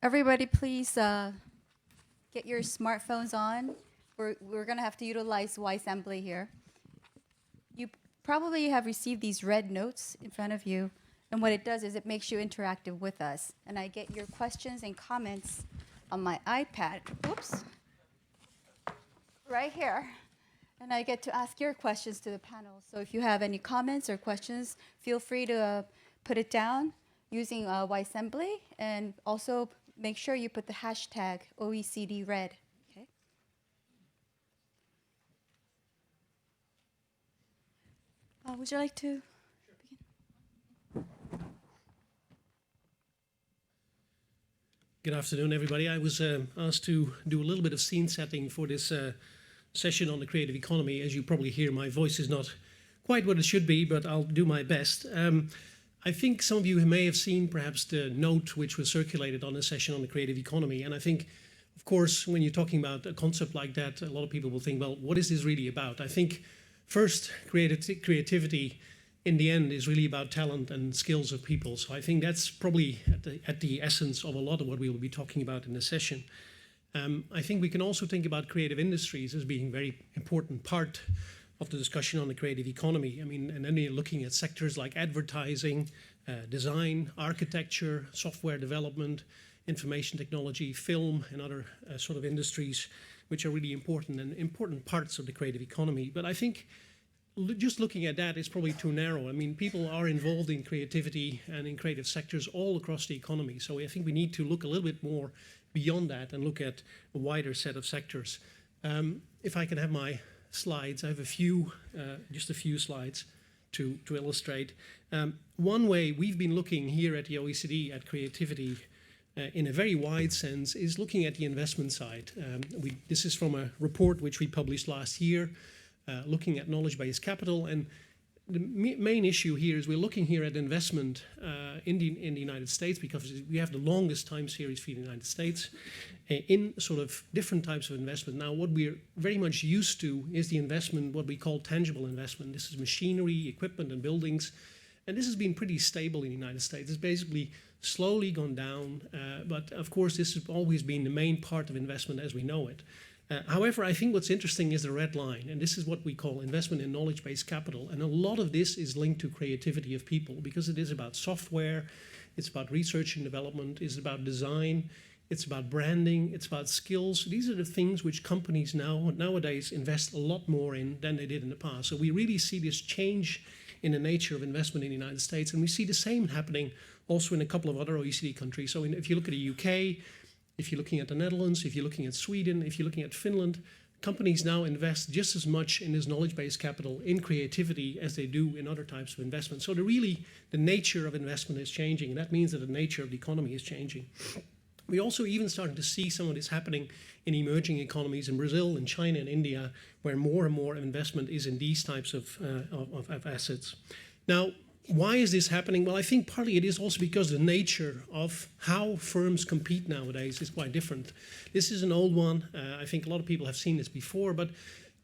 Everybody, please get your smartphones on. We're going to have to utilize Y-assembly here. You probably have received these red notes in front of you, and what it does is it makes you interactive with us. And I get your questions and comments on my iPad, whoops, right here. And I get to ask your questions to the panel. So if you have any comments or questions, feel free to put it down using Y-assembly, and also make sure you put the hashtag OECD Red. Okay. Would you like to begin? Good afternoon, everybody. I was asked to do a little bit of scene setting for this session on the creative economy. As you probably hear, my voice is not quite what it should be, but I'll do my best. I think some of you may have seen perhaps the note which was circulated on a session on the creative economy. And I think, of course, when you're talking about a concept like that, a lot of people will think, well, what is this really about? I think first, creativity in the end is really about talent and skills of people. So I think that's probably at the essence of a lot of what we will be talking about in the session. I think we can also think about creative industries as being a very important part of the discussion on the creative economy. I mean, and then you're looking at sectors like advertising, design, architecture, software development, information technology, film, and other sort of industries, which are really important and important parts of the creative economy. But I think just looking at that is probably too narrow. I mean, people are involved in creativity and in creative sectors all across the economy. So I think we need to look a little bit more beyond that and look at a wider set of sectors. If I can have my slides, I have just a few slides to illustrate. One way we've been looking here at the OECD at creativity in a very wide sense is looking at the investment side. This is from a report which we published last year, looking at knowledge-based capital. And the main issue here is we're looking here at investment in the United States, because we have the longest time series for the United States in sort of different types of investment. Now, what we're very much used to is the investment, what we call tangible investment. This is machinery, equipment, and buildings. And this has been pretty stable in the United States. It's basically slowly gone down. But of course, this has always been the main part of investment as we know it. However, I think what's interesting is the red line, and this is what we call investment in knowledge-based capital. And a lot of this is linked to creativity of people, because it is about software, it's about research and development, it's about design, it's about branding, it's about skills. These are the things which companies nowadays invest a lot more in than they did in the past. So we really see this change in the nature of investment in the United States, and we see the same happening also in a couple of other OECD countries. So if you look at the UK, if you're looking at the Netherlands, if you're looking at Sweden, if you're looking at Finland, companies now invest just as much in this knowledge-based capital in creativity as they do in other types of investment. So the nature of investment is changing, and that means that the nature of the economy is changing. We also even starting to see some of this happening in emerging economies in Brazil and China and India, where more and more investment is in these types of assets. Now, why is this happening? Well, I think partly it is also because the nature of how firms compete nowadays is quite different. This is an old one. I think a lot of people have seen this before, but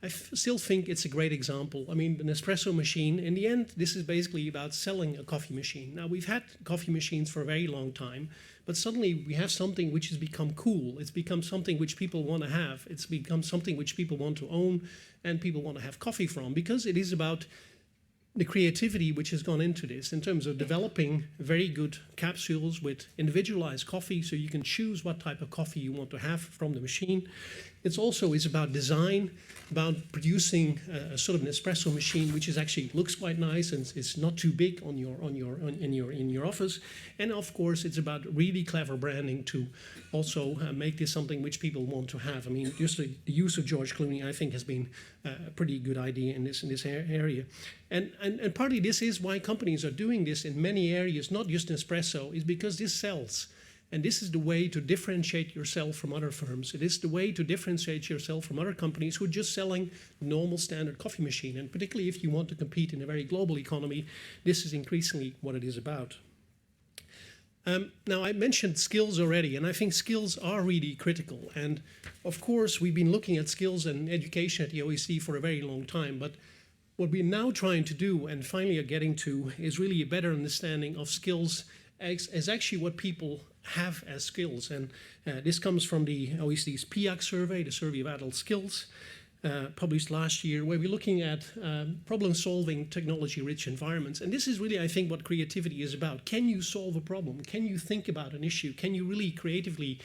I still think it's a great example. I mean, an espresso machine, in the end, this is basically about selling a coffee machine. Now, we've had coffee machines for a very long time, but suddenly we have something which has become cool. It's become something which people want to have. It's become something which people want to own and people want to have coffee from, because it is about the creativity which has gone into this in terms of developing very good capsules with individualized coffee, so you can choose what type of coffee you want to have from the machine. It's about design, about producing a sort of an espresso machine which actually looks quite nice and is not too big in your office. And of course, it's about really clever branding to also make this something which people want to have. I mean, just the use of George Clooney, I think, has been a pretty good idea in this area. And partly this is why companies are doing this in many areas, not just Nespresso, is because this sells. And this is the way to differentiate yourself from other firms. It is the way to differentiate yourself from other companies who are just selling normal standard coffee machine. And particularly if you want to compete in a very global economy, this is increasingly what it is about. Now, I mentioned skills already, and I think skills are really critical. And of course, we've been looking at skills and education at the OECD for a very long time. But what we're now trying to do, and finally are getting to, is really a better understanding of skills as actually what people have as skills. And this comes from the OECD's PIAC survey, the Survey of Adult Skills, published last year, where we're looking at problem-solving technology-rich environments. And this is really, I think, what creativity is about. Can you solve a problem? Can you think about an issue? Can you really creatively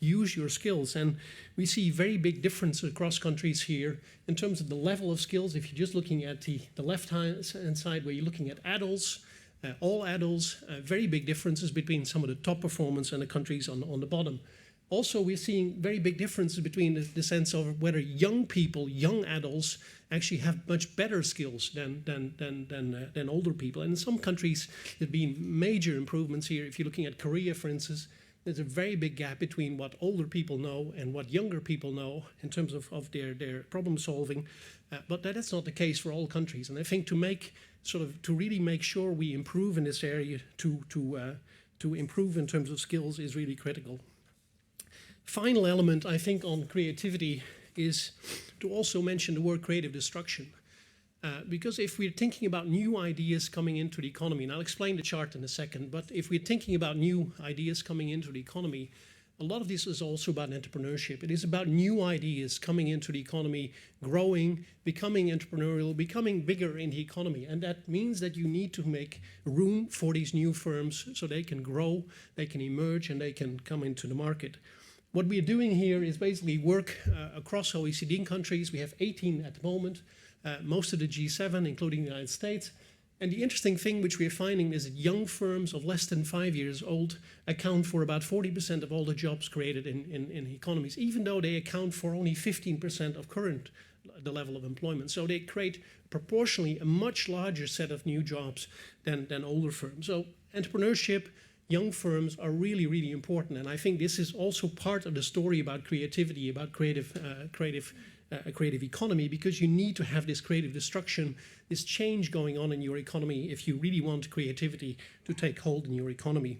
use your skills? And we see very big differences across countries here in terms of the level of skills. If you're just looking at the left-hand side, where you're looking at adults, all adults, very big differences between some of the top performance and the countries on the bottom. Also, we're seeing very big differences between the sense of whether young people, young adults, actually have much better skills than older people. And in some countries, there have been major improvements here. If you're looking at Korea, for instance, there's a very big gap between what older people know and what younger people know in terms of their problem solving. But that's not the case for all countries. And I think to really make sure we improve in this area, to improve in terms of skills is really critical. Final element, I think, on creativity is to also mention the word creative destruction. Because if we're thinking about new ideas coming into the economy, and I'll explain the chart in a second, but if we're thinking about new ideas coming into the economy, a lot of this is also about entrepreneurship. It is about new ideas coming into the economy, growing, becoming entrepreneurial, becoming bigger in the economy. And that means that you need to make room for these new firms so they can grow, they can emerge, and they can come into the market. What we're doing here is basically work across OECD countries. We have 18 at the moment, most of the G7, including the United States. And the interesting thing which we're finding is that young firms of less than 5 years old account for about 40% of all the jobs created in economies, even though they account for only 15% of the level of employment. So they create proportionally a much larger set of new jobs than older firms. So entrepreneurship, young firms are really, really important. And I think this is also part of the story about creativity, about creative economy, because you need to have this creative destruction, this change going on in your economy if you really want creativity to take hold in your economy.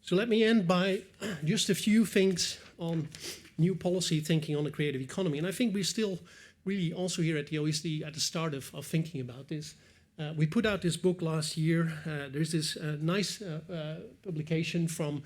So let me end by just a few things on new policy thinking on the creative economy. And I think we're still really also here at the OECD at the start of thinking about this. We put out this book last year. There's this nice publication from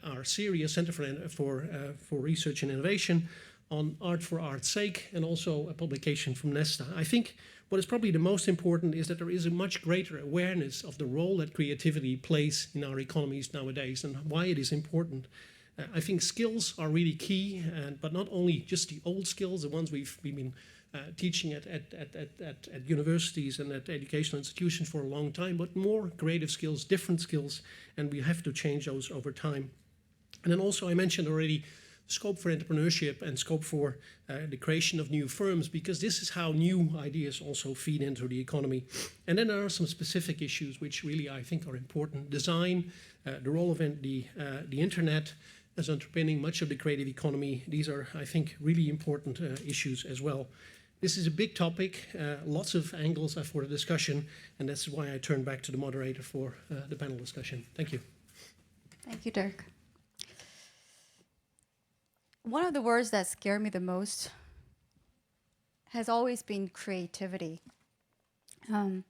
our Syria Center for Research and Innovation on art for art's sake, and also a publication from Nesta. I think what is probably the most important is that there is a much greater awareness of the role that creativity plays in our economies nowadays and why it is important. I think skills are really key, but not only just the old skills, the ones we've been teaching at universities and at educational institutions for a long time, but more creative skills, different skills, and we have to change those over time. And then also I mentioned already scope for entrepreneurship and scope for the creation of new firms, because this is how new ideas also feed into the economy. And then there are some specific issues which really I think are important. Design, the role of the internet as underpinning much of the creative economy. These are, I think, really important issues as well. This is a big topic, lots of angles for the discussion, and that's why I turn back to the moderator for the panel discussion. Thank you. Thank you, Dirk. One of the words that scare me the most has always been creativity.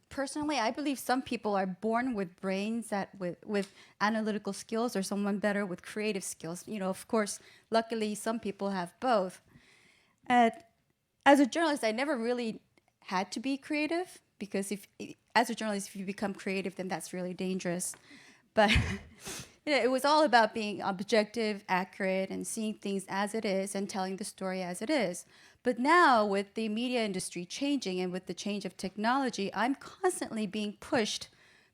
Personally, I believe some people are born with brains with analytical skills, or someone better with creative skills. You know, of course, luckily, some people have both. As a journalist, I never really had to be creative, because as a journalist, if you become creative, then that's really dangerous. But it was all about being objective, accurate, and seeing things as it is and telling the story as it is. But now, with the media industry changing and with the change of technology, I'm constantly being pushed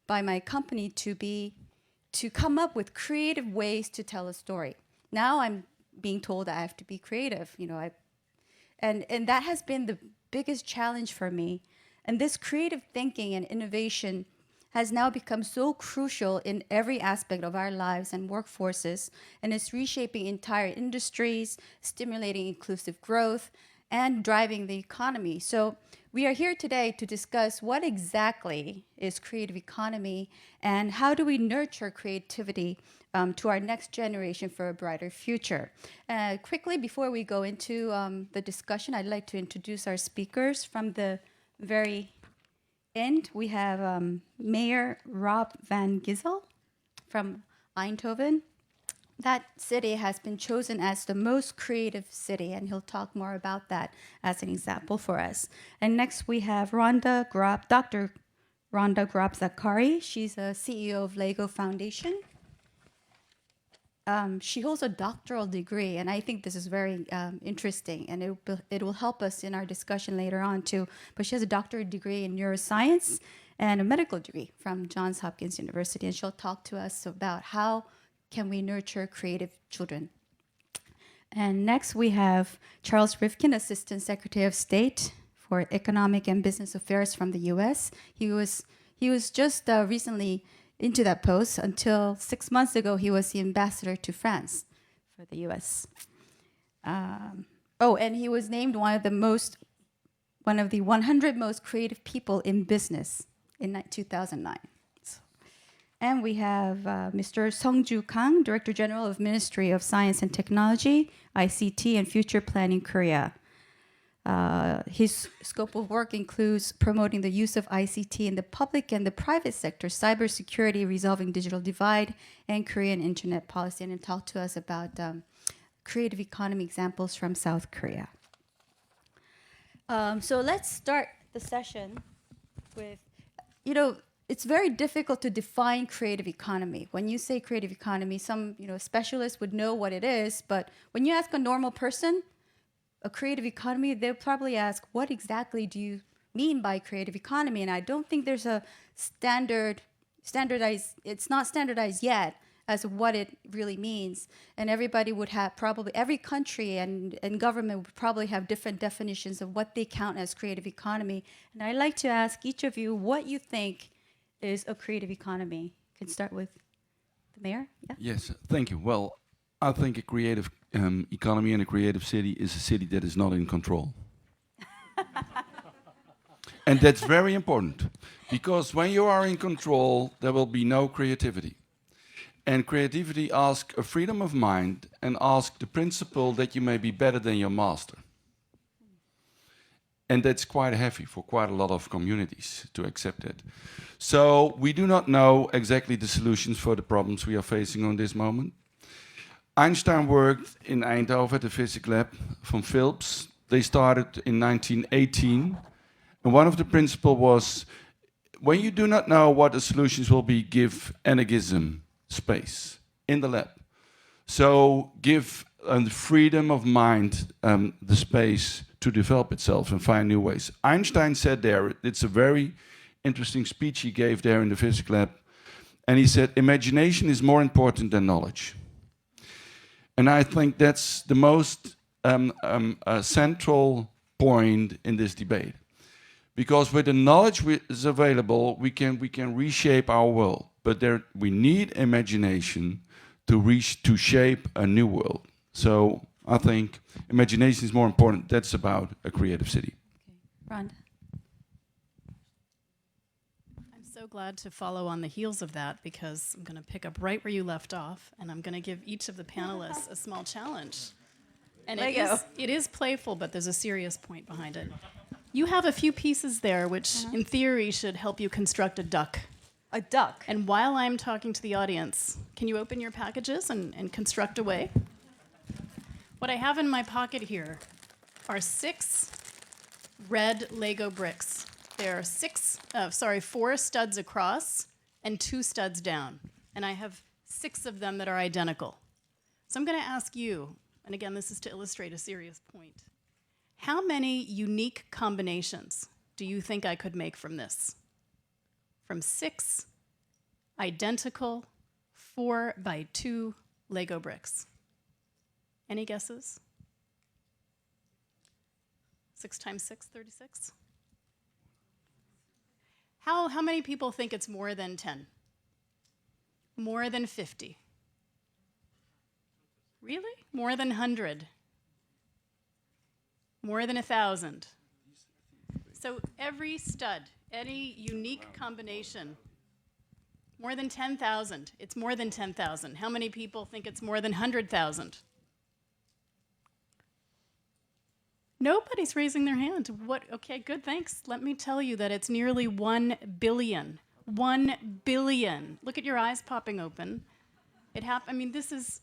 by my company to come up with creative ways to tell a story. Now I'm being told I have to be creative, and that has been the biggest challenge for me. And this creative thinking and innovation has now become so crucial in every aspect of our lives and workforces, and it's reshaping entire industries, stimulating inclusive growth, and driving the economy. So we are here today to discuss what exactly is creative economy and how do we nurture creativity to our next generation for a brighter future. Quickly, before we go into the discussion, I'd like to introduce our speakers. From the very end, we have Mayor Rob van Gisel from Eindhoven. that city has been chosen as the most creative city, and he'll talk more about that as an example for us. And next we have Dr. Rhonda Grab-Zakari. She's a CEO of Lego Foundation. She holds a doctoral degree, and I think this is very interesting, and it will help us in our discussion later on too. But she has a doctorate degree in neuroscience and a medical degree from Johns Hopkins University, and she'll talk to us about how can we nurture creative children. And next we have Charles Rifkin, Assistant Secretary of State for Economic and Business Affairs from the U.S. He was just recently into that post. Until 6 months ago, he was the ambassador to France for the U.S. And he was named one of the 100 most creative people in business in 2009. And we have Mr. Sungju Kang, Director General of Ministry of Science and Technology, ICT and Future Planning Korea. His scope of work includes promoting the use of ICT in the public and the private sector, cybersecurity, resolving digital divide, and Korean internet policy. And he'll talk to us about creative economy examples from South Korea. So let's start the session with, it's very difficult to define creative economy. When you say creative economy, some specialists would know what it is, but when you ask a normal person, a creative economy, they'll probably ask, what exactly do you mean by creative economy? And I don't think there's a standardized, it's not standardized yet as what it really means. And everybody would have every country and government would probably have different definitions of what they count as creative economy. And I'd like to ask each of you what you think is a creative economy. Can start with the mayor. Yeah? Yes, thank you. Well, I think a creative economy and a creative city is a city that is not in control. And that's very important, because when you are in control, there will be no creativity. And creativity asks a freedom of mind and asks the principle that you may be better than your master. And that's quite heavy for quite a lot of communities to accept it. So we do not know exactly the solutions for the problems we are facing on this moment. Einstein worked in Eindhoven at the physics lab from Philips. They started in 1918. And one of the principles was, when you do not know what the solutions will be, give anarchism space in the lab. So give the freedom of mind the space to develop itself and find new ways. Einstein said there, it's a very interesting speech he gave there in the physics lab, and he said, imagination is more important than knowledge. And I think that's the most central point in this debate. Because with the knowledge is available, we can reshape our world. But we need imagination to shape a new world. So I think imagination is more important. That's about a creative city. Okay. Rhonda. I'm so glad to follow on the heels of that, because I'm going to pick up right where you left off, and I'm going to give each of the panelists a small challenge. And it is playful, but there's a serious point behind it. You have a few pieces there which, in theory, should help you construct a duck. A duck. And while I'm talking to the audience, can you open your packages and construct away? What I have in my pocket here are 6 red Lego bricks. There are 4 studs across and 2 studs down. And I have 6 of them that are identical. So I'm going to ask you, and again, this is to illustrate a serious point, how many unique combinations do you think I could make from this? From 6 identical 4x2 Lego bricks. Any guesses? 6 times 6, 36? How many people think it's more than 10? More than 50? Really? More than 100? More than 1,000? So every stud, any unique combination, more than 10,000. It's more than 10,000. How many people think it's more than 100,000? Nobody's raising their hand. What? Okay, good, thanks. Let me tell you that it's nearly 1 billion. 1 billion. Look at your eyes popping open. This is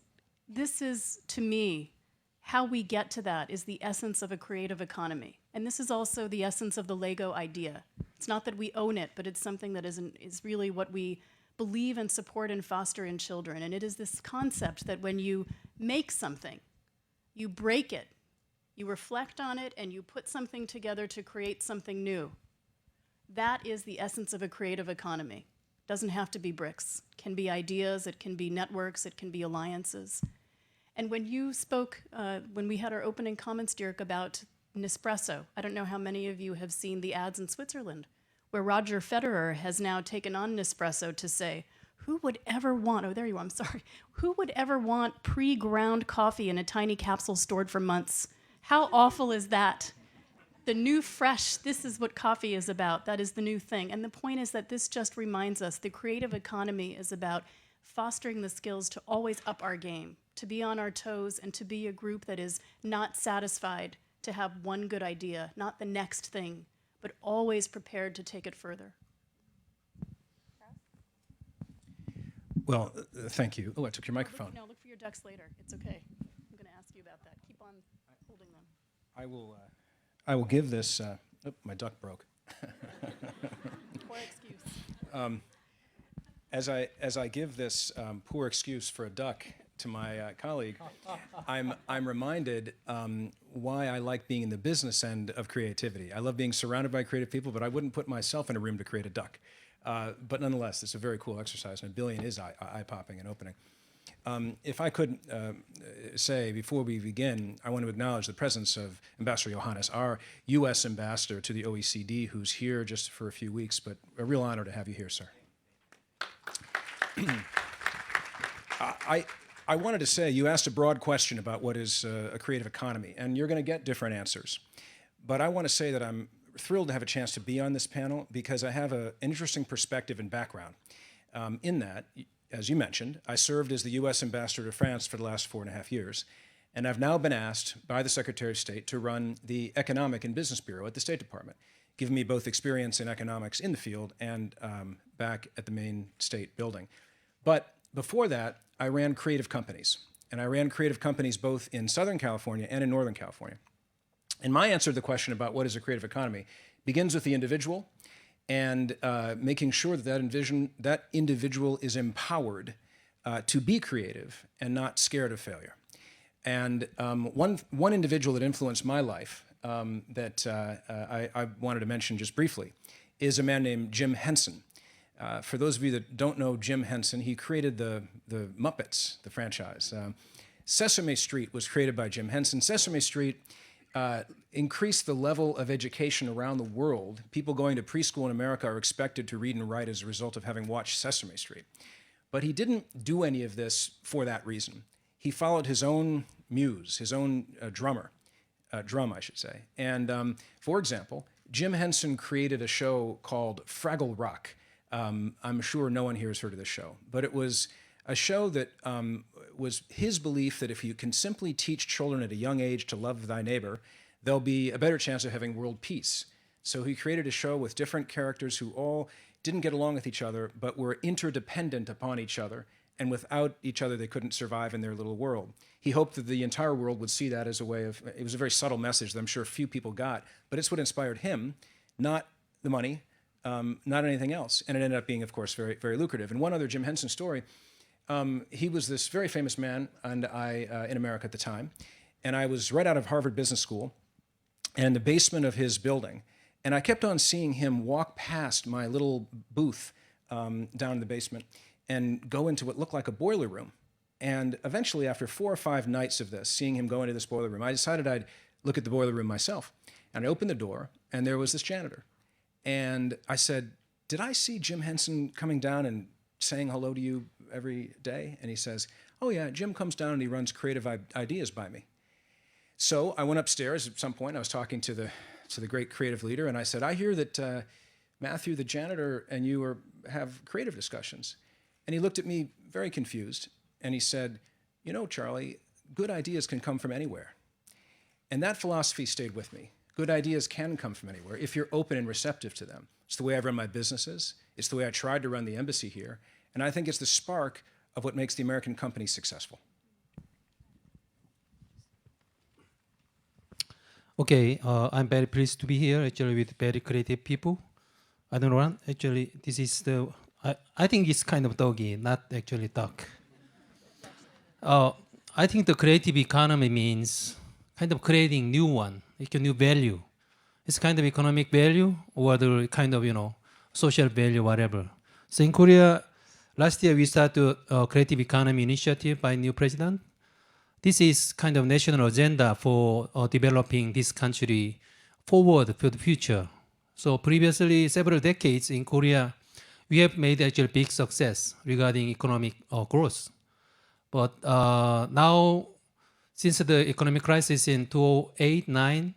this is, to me, how we get to that is the essence of a creative economy. And this is also the essence of the Lego idea. It's not that we own it, but it's something that is really what we believe and support and foster in children. And it is this concept that when you make something, you break it, you reflect on it, and you put something together to create something new. That is the essence of a creative economy. Doesn't have to be bricks. It can be ideas, it can be networks, it can be alliances. And when you spoke, when we had our opening comments, Dirk, about Nespresso, I don't know how many of you have seen the ads in Switzerland, where Roger Federer has now taken on Nespresso to say, who would ever want, oh, there you are, I'm sorry, who would ever want pre-ground coffee in a tiny capsule stored for months? How awful is that? The new fresh, this is what coffee is about. That is the new thing. And the point is that this just reminds us the creative economy is about fostering the skills to always up our game, to be on our toes, and to be a group that is not satisfied to have one good idea, not the next thing, but always prepared to take it further. Well, thank you. Oh, I took your microphone. No, look for your ducks later. It's okay. I'm going to ask you about that. Keep on holding them. I will give this. Oh, my duck broke. Poor excuse. As I give this poor excuse for a duck to my colleague, I'm reminded why I like being in the business end of creativity. I love being surrounded by creative people, but I wouldn't put myself in a room to create a duck. But nonetheless, it's a very cool exercise, and a billion is eye-popping and opening. If I could say, before we begin, I want to acknowledge the presence of Ambassador Johannes, our U.S. ambassador to the OECD, who's here just for a few weeks, but a real honor to have you here, sir. I wanted to say, you asked a broad question about what is a creative economy, and you're going to get different answers. But I want to say that I'm thrilled to have a chance to be on this panel because I have an interesting perspective and background. In that, as you mentioned, I served as the U.S. ambassador to France for the last 4.5 years, and I've now been asked by the Secretary of State to run the Economic and Business Bureau at the State Department, giving me both experience in economics in the field and back at the main state building. But before that, I ran creative companies, and I ran creative companies both in Southern California and in Northern California. And my answer to the question about what is a creative economy begins with the individual and making sure that that individual is empowered to be creative and not scared of failure. And one individual that influenced my life that I wanted to mention just briefly is a man named Jim Henson. For those of you that don't know Jim Henson, he created the Muppets, the franchise. Sesame Street was created by Jim Henson. Sesame Street increased the level of education around the world. People going to preschool in America are expected to read and write as a result of having watched Sesame Street. But he didn't do any of this for that reason. He followed his own muse, his own drum, I should say. And for example, Jim Henson created a show called Fraggle Rock. I'm sure no one here has heard of this show, but it was a show that was his belief that if you can simply teach children at a young age to love thy neighbor, there'll be a better chance of having world peace. So he created a show with different characters who all didn't get along with each other, but were interdependent upon each other, and without each other they couldn't survive in their little world. He hoped that the entire world would see that as a way of, it was a very subtle message that I'm sure few people got, but it's what inspired him, not the money, not anything else. And it ended up being, of course, very, very lucrative. And one other Jim Henson story, he was this very famous man in America at the time, and I was right out of Harvard Business School, and the basement of his building, and I kept on seeing him walk past my little booth down in the basement and go into what looked like a boiler room. And eventually, after 4 or 5 nights of this, seeing him go into this boiler room, I decided I'd look at the boiler room myself. And I opened the door, and there was this janitor. And I said, "Did I see Jim Henson coming down and saying hello to you every day?" And he says, "Oh yeah, Jim comes down and he runs creative ideas by me." So I went upstairs at some point. I was talking to the great creative leader, and I said, "I hear that Matthew, the janitor, and you have creative discussions." And he looked at me very confused, and he said, "You know, Charlie, good ideas can come from anywhere." And that philosophy stayed with me. Good ideas can come from anywhere if you're open and receptive to them. It's the way I've run my businesses. It's the way I tried to run the embassy here. And I think it's the spark of what makes the American company successful. Okay, I'm very pleased to be here actually with very creative people. I don't know, actually, this is the, I think it's kind of doggy, not actually duck. I think the creative economy means kind of creating new one, like a new value. It's kind of economic value or the kind of, social value, whatever. So in Korea, last year we started a creative economy initiative by new president. This is kind of national agenda for developing this country forward for the future. So previously, several decades in Korea, we have made actually big success regarding economic growth. But now, since the economic crisis in 2008-9,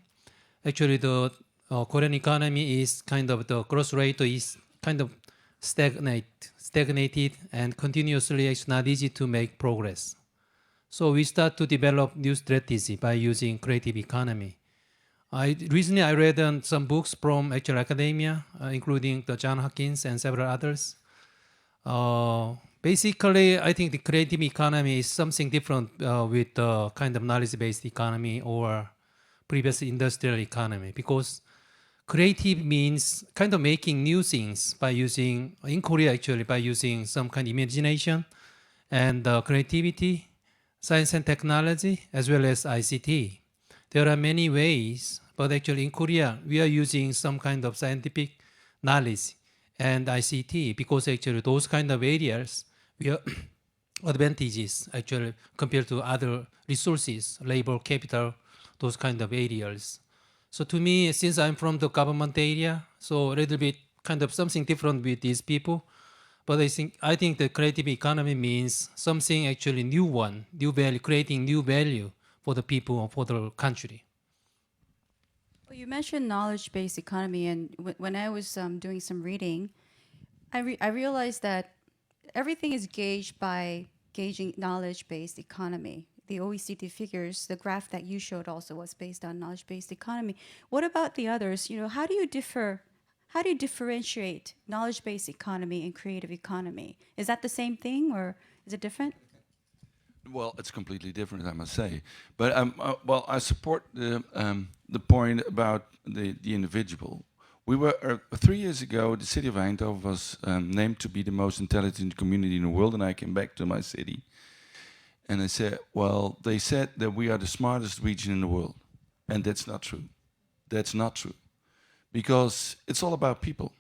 actually the Korean economy is kind of, the growth rate is kind of stagnated and continuously it's not easy to make progress. So we start to develop new strategy by using creative economy. Recently I read some books from actual academia, including the John Hopkins and several others. Basically, I think the creative economy is something different with the kind of knowledge-based economy or previous industrial economy, because creative means kind of making new things by using, in Korea actually, by using some kind of imagination and creativity, science and technology, as well as ICT. There are many ways, but actually in Korea, we are using some kind of scientific knowledge and ICT because actually those kind of areas, we are advantages actually compared to other resources, labor, capital, those kind of areas. So to me, since I'm from the government area, so a little bit kind of something different with these people. But I think the creative economy means something actually new one, new value, creating new value for the people or for the country. Well, you mentioned knowledge-based economy, and when I was doing some reading, I realized that everything is gauged by gauging knowledge-based economy. The OECD figures, the graph that you showed also was based on knowledge-based economy. What about the others? How do you differentiate knowledge-based economy and creative economy? Is that the same thing or is it different? Well, it's completely different, I must say. But well, I support the point about the individual. We were 3 years ago. The city of Eindhoven was named to be the most intelligent community in the world, and I came back to my city, and I said, well, they said that we are the smartest region in the world, and that's not true. That's not true, because it's all about people.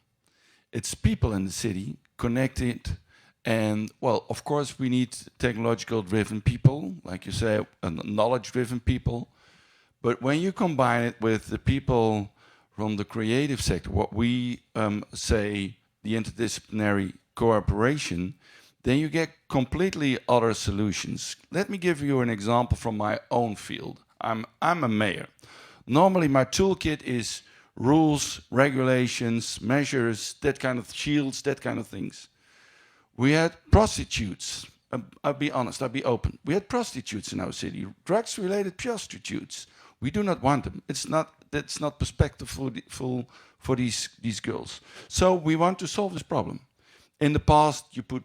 It's people in the city connected. And, well, of course, we need technological-driven people, like you say, knowledge-driven people. But when you combine it with the people from the creative sector, what we say, the interdisciplinary cooperation, then you get completely other solutions. Let me give you an example from my own field. I'm a mayor. Normally, my toolkit is rules, regulations, measures, that kind of shields, that kind of things. We had prostitutes. I'll be honest, I'll be open. We had prostitutes in our city, drugs-related prostitutes. We do not want them. That's not perspectiveful for these girls. So we want to solve this problem. In the past, you put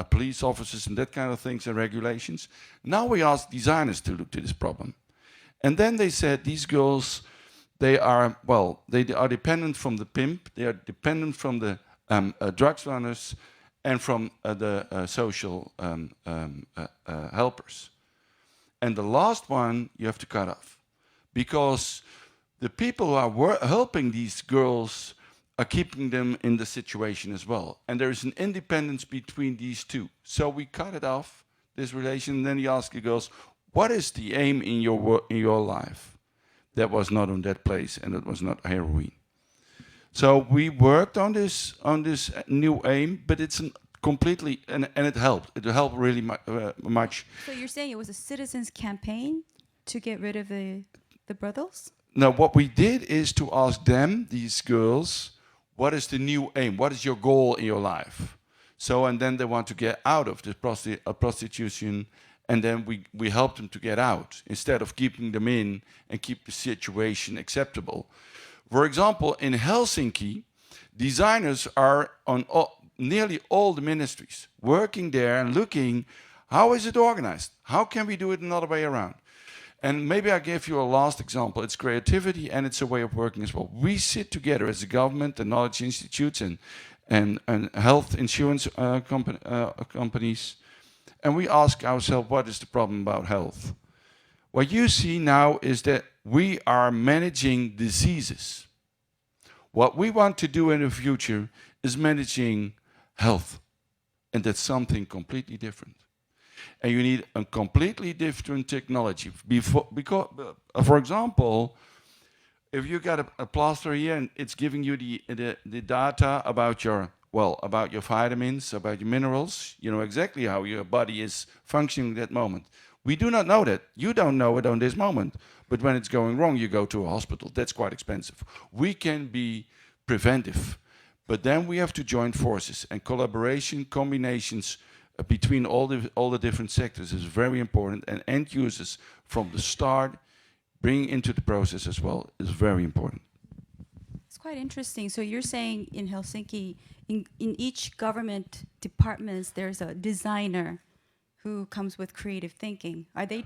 police officers and that kind of things and regulations. Now we ask designers to look to this problem. And then they said these girls, they are dependent from the pimp, they are dependent from the drugs runners, and from the social helpers. And the last one you have to cut off, because the people who are helping these girls are keeping them in the situation as well. And there is an independence between these two. So we cut it off, this relation, and then you ask the girls, what is the aim in your life? That was not on that place, and it was not heroin. So we worked on this new aim, but it's completely, and it helped. It helped really much. So you're saying it was a citizens' campaign to get rid of the brothels? Now, what we did is to ask them, these girls, what is the new aim? What is your goal in your life? So, and then they want to get out of the prostitution, and then we help them to get out instead of keeping them in and keep the situation acceptable. For example, in Helsinki, designers are on nearly all the ministries, working there and looking, how is it organized? How can we do it another way around? And maybe I give you a last example. It's creativity and it's a way of working as well. We sit together as a government and knowledge institutes and health insurance companies, and we ask ourselves, what is the problem about health? What you see now is that we are managing diseases. What we want to do in the future is managing health, and that's something completely different. And you need a completely different technology. Because, for example, if you got a plaster here and it's giving you the data about your vitamins, about your minerals, you know exactly how your body is functioning at that moment. We do not know that. You don't know it on this moment. But when it's going wrong, you go to a hospital. That's quite expensive. We can be preventive. But then we have to join forces, and collaboration, combinations between all the different sectors is very important, and end users from the start bringing into the process as well is very important. It's quite interesting. So you're saying in Helsinki, in each government departments, there's a designer who comes with creative thinking. Are they?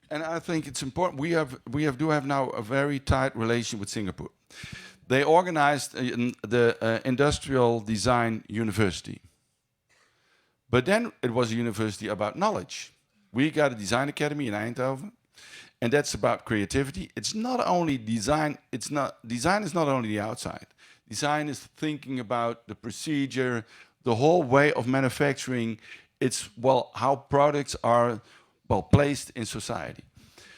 And I think it's important. We do have now a very tight relation with Singapore. They organized the Industrial Design University. But then it was a university about knowledge. We got a design academy in Eindhoven, and that's about creativity. It's not only design. Design is not only the outside. Design is thinking about the procedure, the whole way of manufacturing. It's how products are placed in society.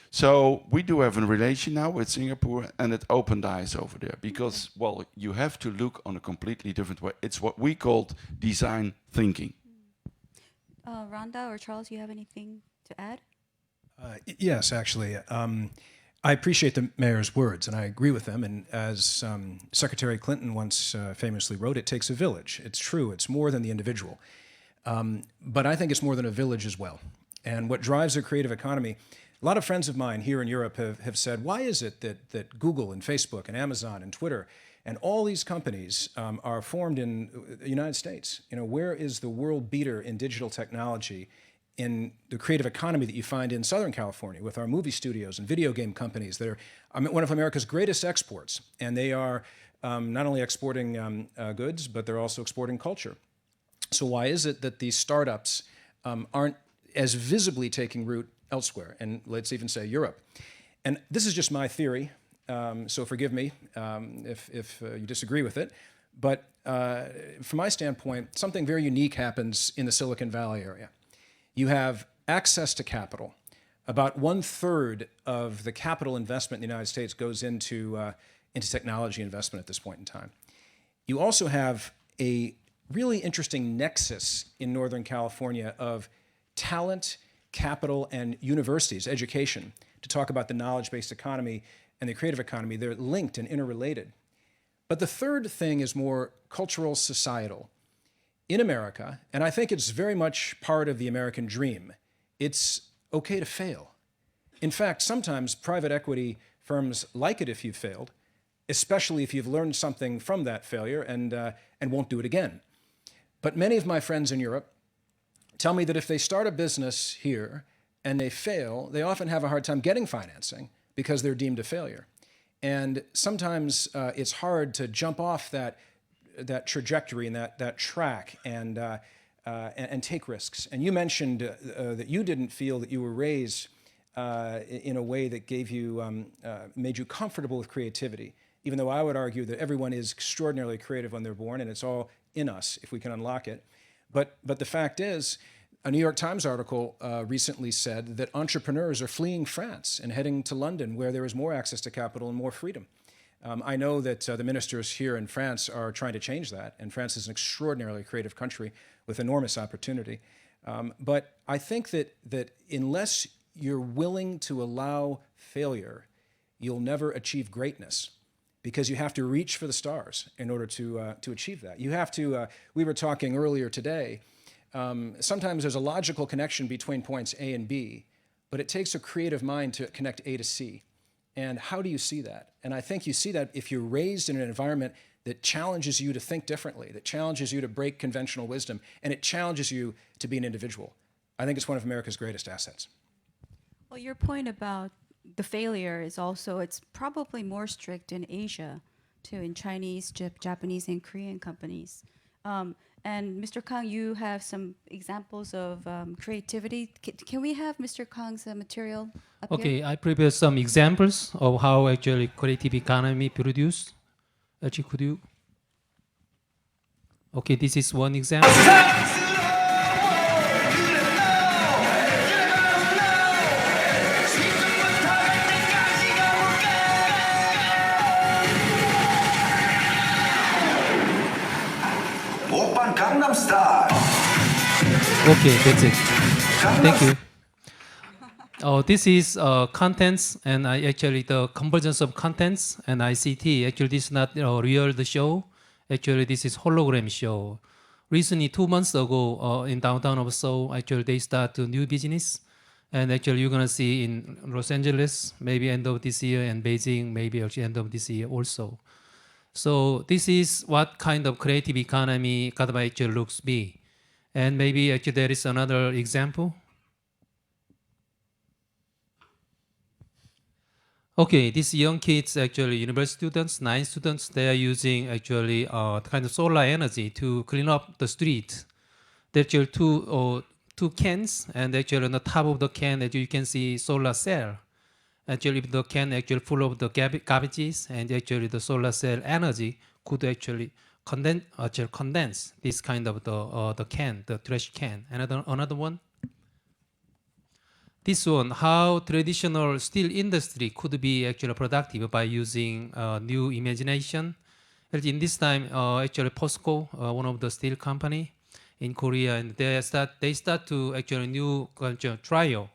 So we do have a relation now with Singapore, and it opened eyes over there because you have to look on a completely different way. It's what we called design thinking. Rhonda or Charles, you have anything to add? Yes, actually. I appreciate the mayor's words, and I agree with them. And as Secretary Clinton once famously wrote, it takes a village. It's true. It's more than the individual. But I think it's more than a village as well. And what drives a creative economy, a lot of friends of mine here in Europe have said, why is it that Google and Facebook and Amazon and Twitter and all these companies are formed in the United States? You know, where is the world beater in digital technology in the creative economy that you find in Southern California with our movie studios and video game companies that are one of America's greatest exports? And they are not only exporting goods, but they're also exporting culture. So why is it that these startups aren't as visibly taking root elsewhere, and let's even say Europe? And this is just my theory, so forgive me if you disagree with it, but from my standpoint, something very unique happens in the Silicon Valley area. You have access to capital. About 1/3 of the capital investment in the United States goes into technology investment at this point in time. You also have a really interesting nexus in Northern California of talent, capital, and universities, education, to talk about the knowledge-based economy and the creative economy. They're linked and interrelated. But the third thing is more cultural, societal. In America, and I think it's very much part of the American dream, it's okay to fail. In fact, sometimes private equity firms like it if you've failed, especially if you've learned something from that failure and won't do it again. But many of my friends in Europe tell me that if they start a business here and they fail, they often have a hard time getting financing because they're deemed a failure. And sometimes it's hard to jump off that trajectory and that track and take risks. And you mentioned that you didn't feel that you were raised in a way that gave you made you comfortable with creativity, even though I would argue that everyone is extraordinarily creative when they're born, and it's all in us if we can unlock it. But the fact is, a New York Times article recently said that entrepreneurs are fleeing France and heading to London, where there is more access to capital and more freedom. I know that the ministers here in France are trying to change that, and France is an extraordinarily creative country with enormous opportunity. But I think that unless you're willing to allow failure, you'll never achieve greatness, because you have to reach for the stars in order to achieve that. You have to, we were talking earlier today, sometimes there's a logical connection between points A and B, but it takes a creative mind to connect A to C. And how do you see that? And I think you see that if you're raised in an environment that challenges you to think differently, that challenges you to break conventional wisdom, and it challenges you to be an individual. I think it's one of America's greatest assets. Well, your point about the failure is also, it's probably more strict in Asia, too, in Chinese, Japanese, and Korean companies. And Mr. Kang, you have some examples of creativity. Can we have Mr. Kang's material up here? Okay, I prepared some examples of how actually creative economy produced. Actually, could you? Okay, this is one example. Oppan Gangnam Style. Okay, that's it. Thank you. This is contents, and I actually the convergence of contents and ICT. Actually, this is not real the show. Actually, this is hologram show. Recently, 2 months ago, in downtown of Seoul, actually they start a new business, and actually you're gonna see in Los Angeles maybe end of this year, and Beijing maybe actually end of this year also. So this is what kind of creative economy actually looks be. And maybe actually there is another example. Okay, these young kids, actually university students, 9 students, they are using actually kind of solar energy to clean up the street. There are two cans, and actually on the top of the can, actually you can see solar cell. Actually, the can actually full of the garbages, and actually the solar cell energy could actually condense this kind of the can, the trash can. Another one. This one, how traditional steel industry could be actually productive by using new imagination. In this time, actually POSCO, one of the steel company in Korea, and they start to actually new trial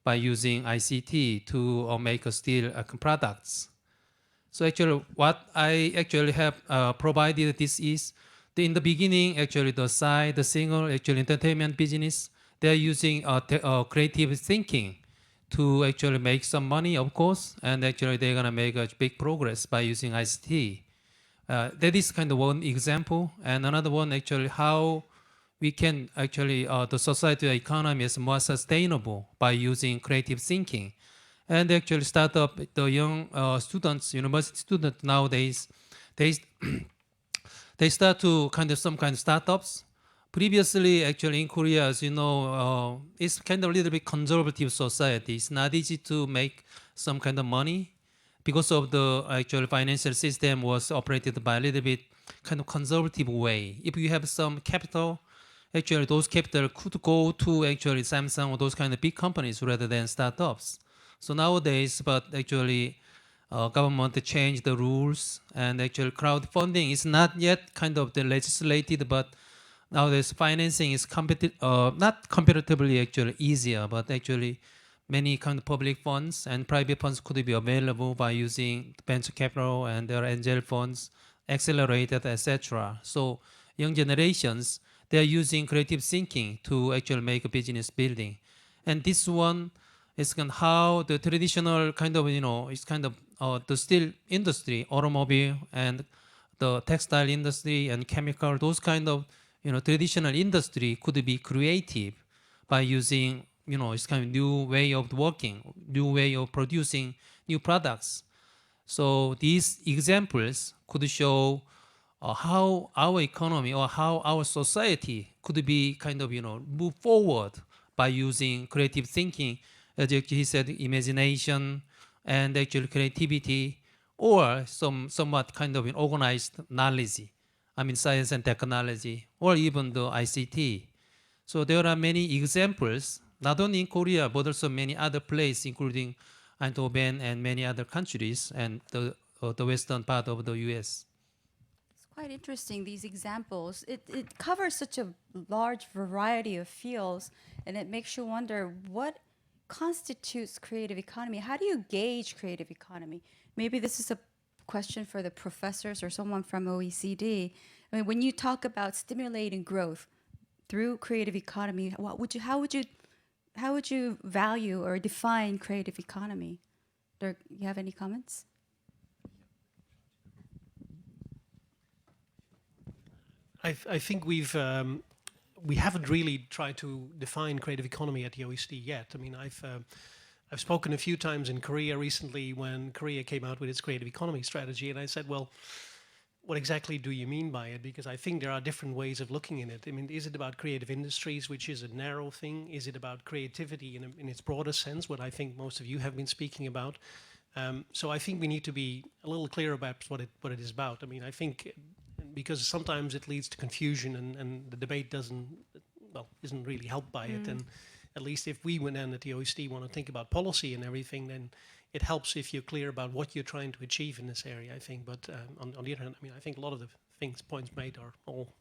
by using ICT to make steel products. So actually, what I actually have provided this is, in the beginning, actually the singer, actually entertainment business, they're using creative thinking to actually make some money, of course, and actually they're gonna make a big progress by using ICT. That is kind of one example, and another one actually how we can actually the society economy is more sustainable by using creative thinking, and actually start up the young students, university students nowadays, they start to kind of some kind of startups. Previously, actually in Korea, as you know, it's kind of a little bit conservative society. It's not easy to make some kind of money because of the actual financial system was operated by a little bit kind of conservative way. If you have some capital, actually those capital could go to actually Samsung or those kind of big companies rather than startups. So nowadays, but actually government changed the rules, and actually crowdfunding is not yet kind of the legislated, but nowadays financing is not comparatively actually easier, but actually many kind of public funds and private funds could be available by using venture capital and their angel funds, accelerated, etc. So young generations, they are using creative thinking to actually make a business building. And this one is kind of how the traditional kind of, it's kind of the steel industry, automobile, and the textile industry and chemical, those kind of, traditional industry could be creative by using, it's kind of new way of working, new way of producing new products. So these examples could show how our economy or how our society could be kind of, move forward by using creative thinking, as he said, imagination and actually creativity, or somewhat kind of organized knowledge. I mean, science and technology, or even the ICT. So there are many examples, not only in Korea, but also many other places, including Eindhoven and many other countries, and the western part of the US. It's quite interesting, these examples. It covers such a large variety of fields, and it makes you wonder what constitutes creative economy. How do you gauge creative economy? Maybe this is a question for the professors or someone from OECD. I mean, when you talk about stimulating growth through creative economy, how would you value or define creative economy? Dirk, you have any comments? I think we haven't really tried to define creative economy at the OECD yet. I mean, I've I've spoken a few times in Korea recently when Korea came out with its creative economy strategy, and I said, well, what exactly do you mean by it? Because I think there are different ways of looking at it. I mean, is it about creative industries, which is a narrow thing? Is it about creativity in its broader sense, what I think most of you have been speaking about? So I think we need to be a little clear about what it is about. I mean, I think because sometimes it leads to confusion and the debate isn't really helped by it. And at least if we then at the OECD want to think about policy and everything, then it helps if you're clear about what you're trying to achieve in this area, I think. But on the other hand, I mean, I think a lot of the points made are all.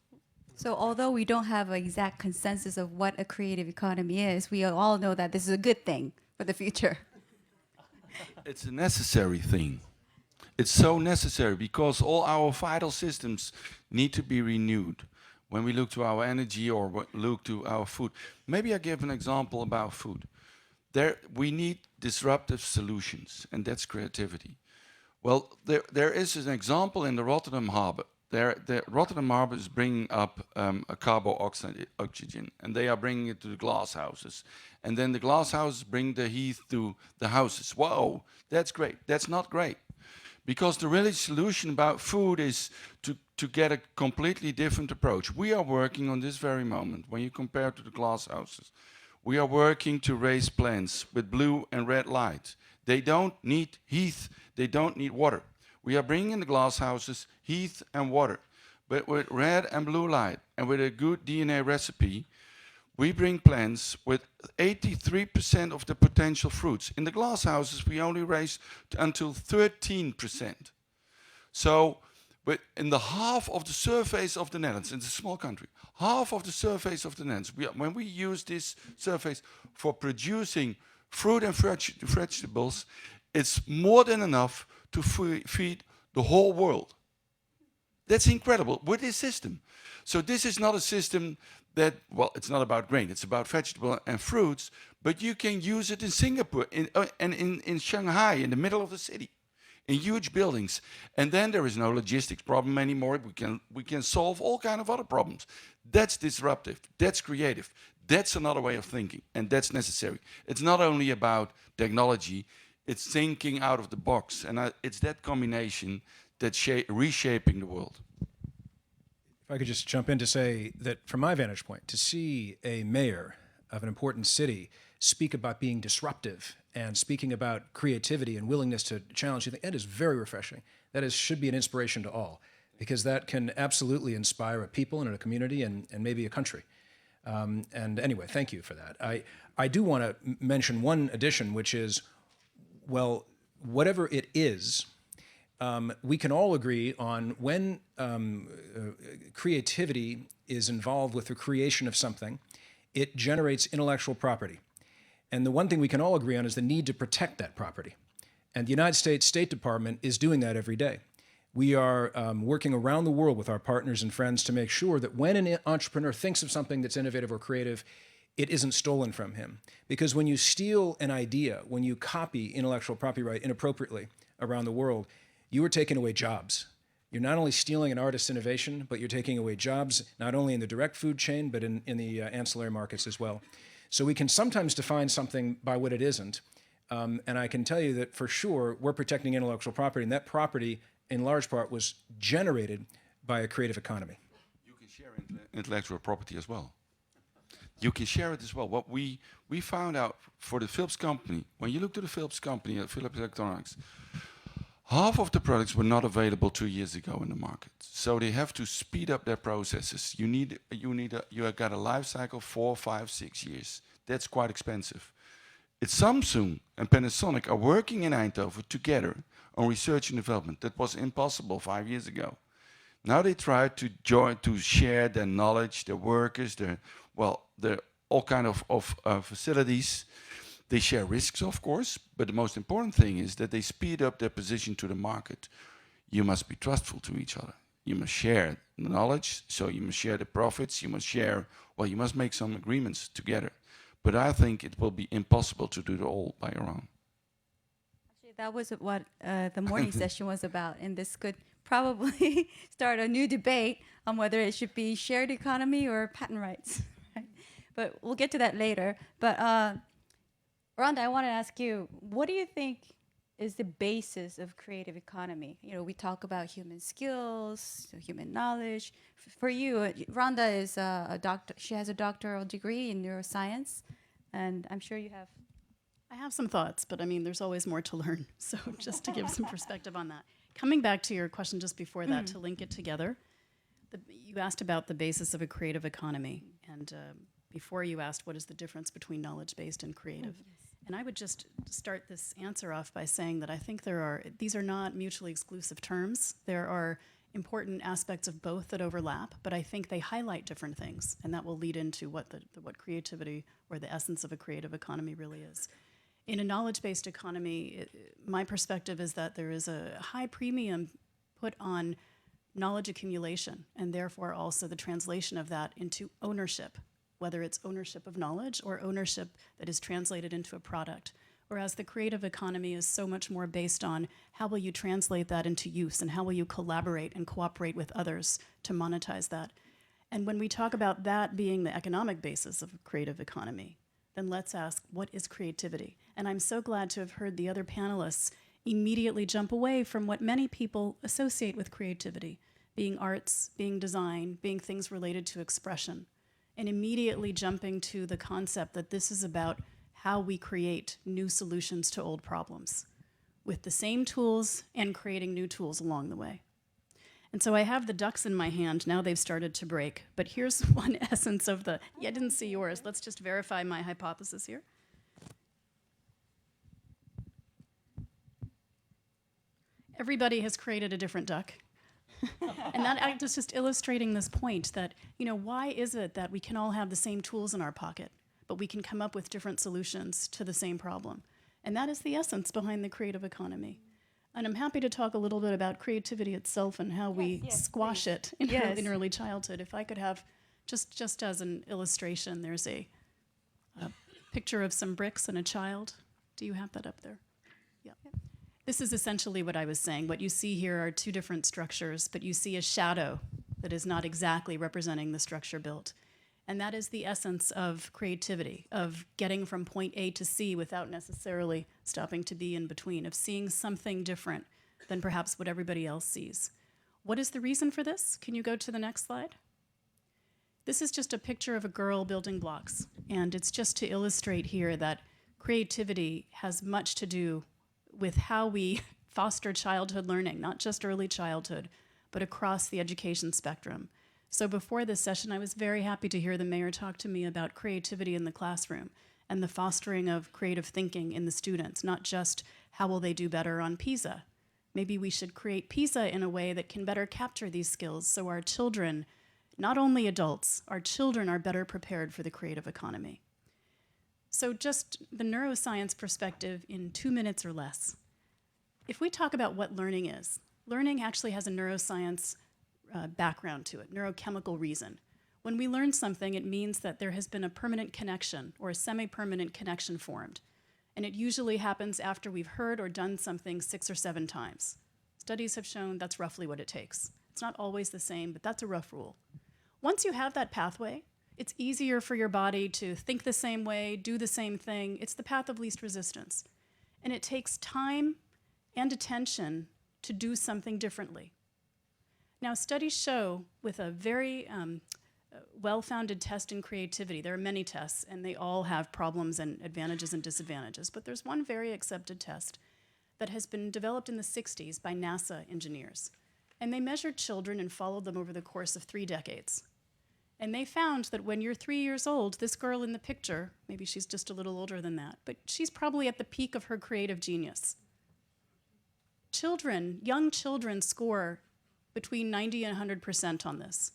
So although we don't have an exact consensus of what a creative economy is, we all know that this is a good thing for the future. It's a necessary thing. It's so necessary because all our vital systems need to be renewed. When we look to our energy or look to our food. Maybe I give an example about food. We need disruptive solutions, and that's creativity. Well, there is an example in the Rotterdam harbor. The Rotterdam harbor is bringing up a carbon oxygen, and they are bringing it to the glass houses. And then the glass houses bring the heat to the houses. Whoa, that's great. That's not great. Because the really solution about food is to get a completely different approach. We are working on this very moment, when you compare to the glass houses. We are working to raise plants with blue and red light. They don't need heat, they don't need water. We are bringing in the glass houses heat and water. But with red and blue light and with a good DNA recipe, we bring plants with 83% of the potential fruits. In the glass houses, we only raise until 13%. So, but in the half of the surface of the Netherlands, it's a small country, half of the surface of the Netherlands, when we use this surface for producing fruit and vegetables, it's more than enough to feed the whole world. That's incredible with this system. So this is not a system that, well, it's not about grain, it's about vegetable and fruits, but you can use it in Singapore and in Shanghai, in the middle of the city, in huge buildings. And then there is no logistics problem anymore. We can solve all kind of other problems. That's disruptive, that's creative, that's another way of thinking, and that's necessary. It's not only about technology, it's thinking out of the box, and it's that combination that's reshaping the world. If I could just jump in to say that from my vantage point, to see a mayor of an important city speak about being disruptive and speaking about creativity and willingness to challenge, that is very refreshing. That should be an inspiration to all, because that can absolutely inspire a people and a community and maybe a country. And anyway, thank you for that. I do want to mention one addition, which is, well, whatever it is, we can all agree on when creativity is involved with the creation of something, it generates intellectual property. And the one thing we can all agree on is the need to protect that property. And the United States State Department is doing that every day. We are working around the world with our partners and friends to make sure that when an entrepreneur thinks of something that's innovative or creative, it isn't stolen from him. Because when you steal an idea, when you copy intellectual property right inappropriately around the world, you are taking away jobs. You're not only stealing an artist's innovation, but you're taking away jobs, not only in the direct food chain, but in the ancillary markets as well. So we can sometimes define something by what it isn't. And I can tell you that for sure, we're protecting intellectual property, and that property, in large part, was generated by a creative economy. You can share intellectual property as well. You can share it as well. What we found out for the Philips company, when you look to the Philips company, Philips Electronics, half of the products were not available 2 years ago in the market. So they have to speed up their processes. You have got a life cycle 4, 5, 6 years. That's quite expensive. It's Samsung and Panasonic are working in Eindhoven together on research and development. That was impossible 5 years ago. Now they try to share their knowledge, their workers, their all kind of facilities. They share risks, of course, but the most important thing is that they speed up their position to the market. You must be trustful to each other. You must share the knowledge, so you must share the profits. You must make some agreements together. But I think it will be impossible to do it all by your own. Actually, that was what the morning session was about, and this could probably start a new debate on whether it should be shared economy or patent rights. Right? But we'll get to that later. But Rhonda, I want to ask you, what do you think is the basis of creative economy? You know, we talk about human skills, human knowledge. For you, Rhonda is a doctor. She has a doctoral degree in neuroscience, and I'm sure you have. I have some thoughts, but I mean, there's always more to learn. So just to give some perspective on that. Coming back to your question just before that, to link it together, you asked about the basis of a creative economy. And before you asked, what is the difference between knowledge-based and creative? And I would just start this answer off by saying that I think these are not mutually exclusive terms. There are important aspects of both that overlap, but I think they highlight different things, and that will lead into what creativity or the essence of a creative economy really is. In a knowledge-based economy, my perspective is that there is a high premium put on knowledge accumulation, and therefore also the translation of that into ownership, whether it's ownership of knowledge or ownership that is translated into a product. Whereas the creative economy is so much more based on how will you translate that into use and how will you collaborate and cooperate with others to monetize that. And when we talk about that being the economic basis of a creative economy, then let's ask, what is creativity? And I'm so glad to have heard the other panelists immediately jump away from what many people associate with creativity, being arts, being design, being things related to expression, and immediately jumping to the concept that this is about how we create new solutions to old problems with the same tools and creating new tools along the way. And so I have the ducks in my hand. Now they've started to break. But here's one essence of I didn't see yours. Let's just verify my hypothesis here. Everybody has created a different duck. And that act is just illustrating this point that, why is it that we can all have the same tools in our pocket, but we can come up with different solutions to the same problem? And that is the essence behind the creative economy. And I'm happy to talk a little bit about creativity itself and how we squash it in early childhood. If I could have, just as an illustration, there's a picture of some bricks and a child. Do you have that up there? Yeah. This is essentially what I was saying. What you see here are two different structures, but you see a shadow that is not exactly representing the structure built. And that is the essence of creativity, of getting from point A to C without necessarily stopping to B in between, of seeing something different than perhaps what everybody else sees. What is the reason for this? Can you go to the next slide? This is just a picture of a girl building blocks. And it's just to illustrate here that creativity has much to do with how we foster childhood learning, not just early childhood, but across the education spectrum. So before this session, I was very happy to hear the mayor talk to me about creativity in the classroom and the fostering of creative thinking in the students, not just how will they do better on PISA. Maybe we should create PISA in a way that can better capture these skills so our children, not only adults, our children are better prepared for the creative economy. So just the neuroscience perspective in 2 minutes or less. If we talk about what learning is, learning actually has a neuroscience background to it, neurochemical reason. When we learn something, it means that there has been a permanent connection or a semi-permanent connection formed. And it usually happens after we've heard or done something 6 or 7 times. Studies have shown that's roughly what it takes. It's not always the same, but that's a rough rule. Once you have that pathway, it's easier for your body to think the same way, do the same thing. It's the path of least resistance. And it takes time and attention to do something differently. Now, studies show with a very well-founded test in creativity, there are many tests, and they all have problems and advantages and disadvantages, but there's one very accepted test that has been developed in the 60s by NASA engineers. And they measured children and followed them over the course of 3 decades. And they found that when you're 3 years old, this girl in the picture, maybe she's just a little older than that, but she's probably at the peak of her creative genius. Young children score between 90 and 100% on this.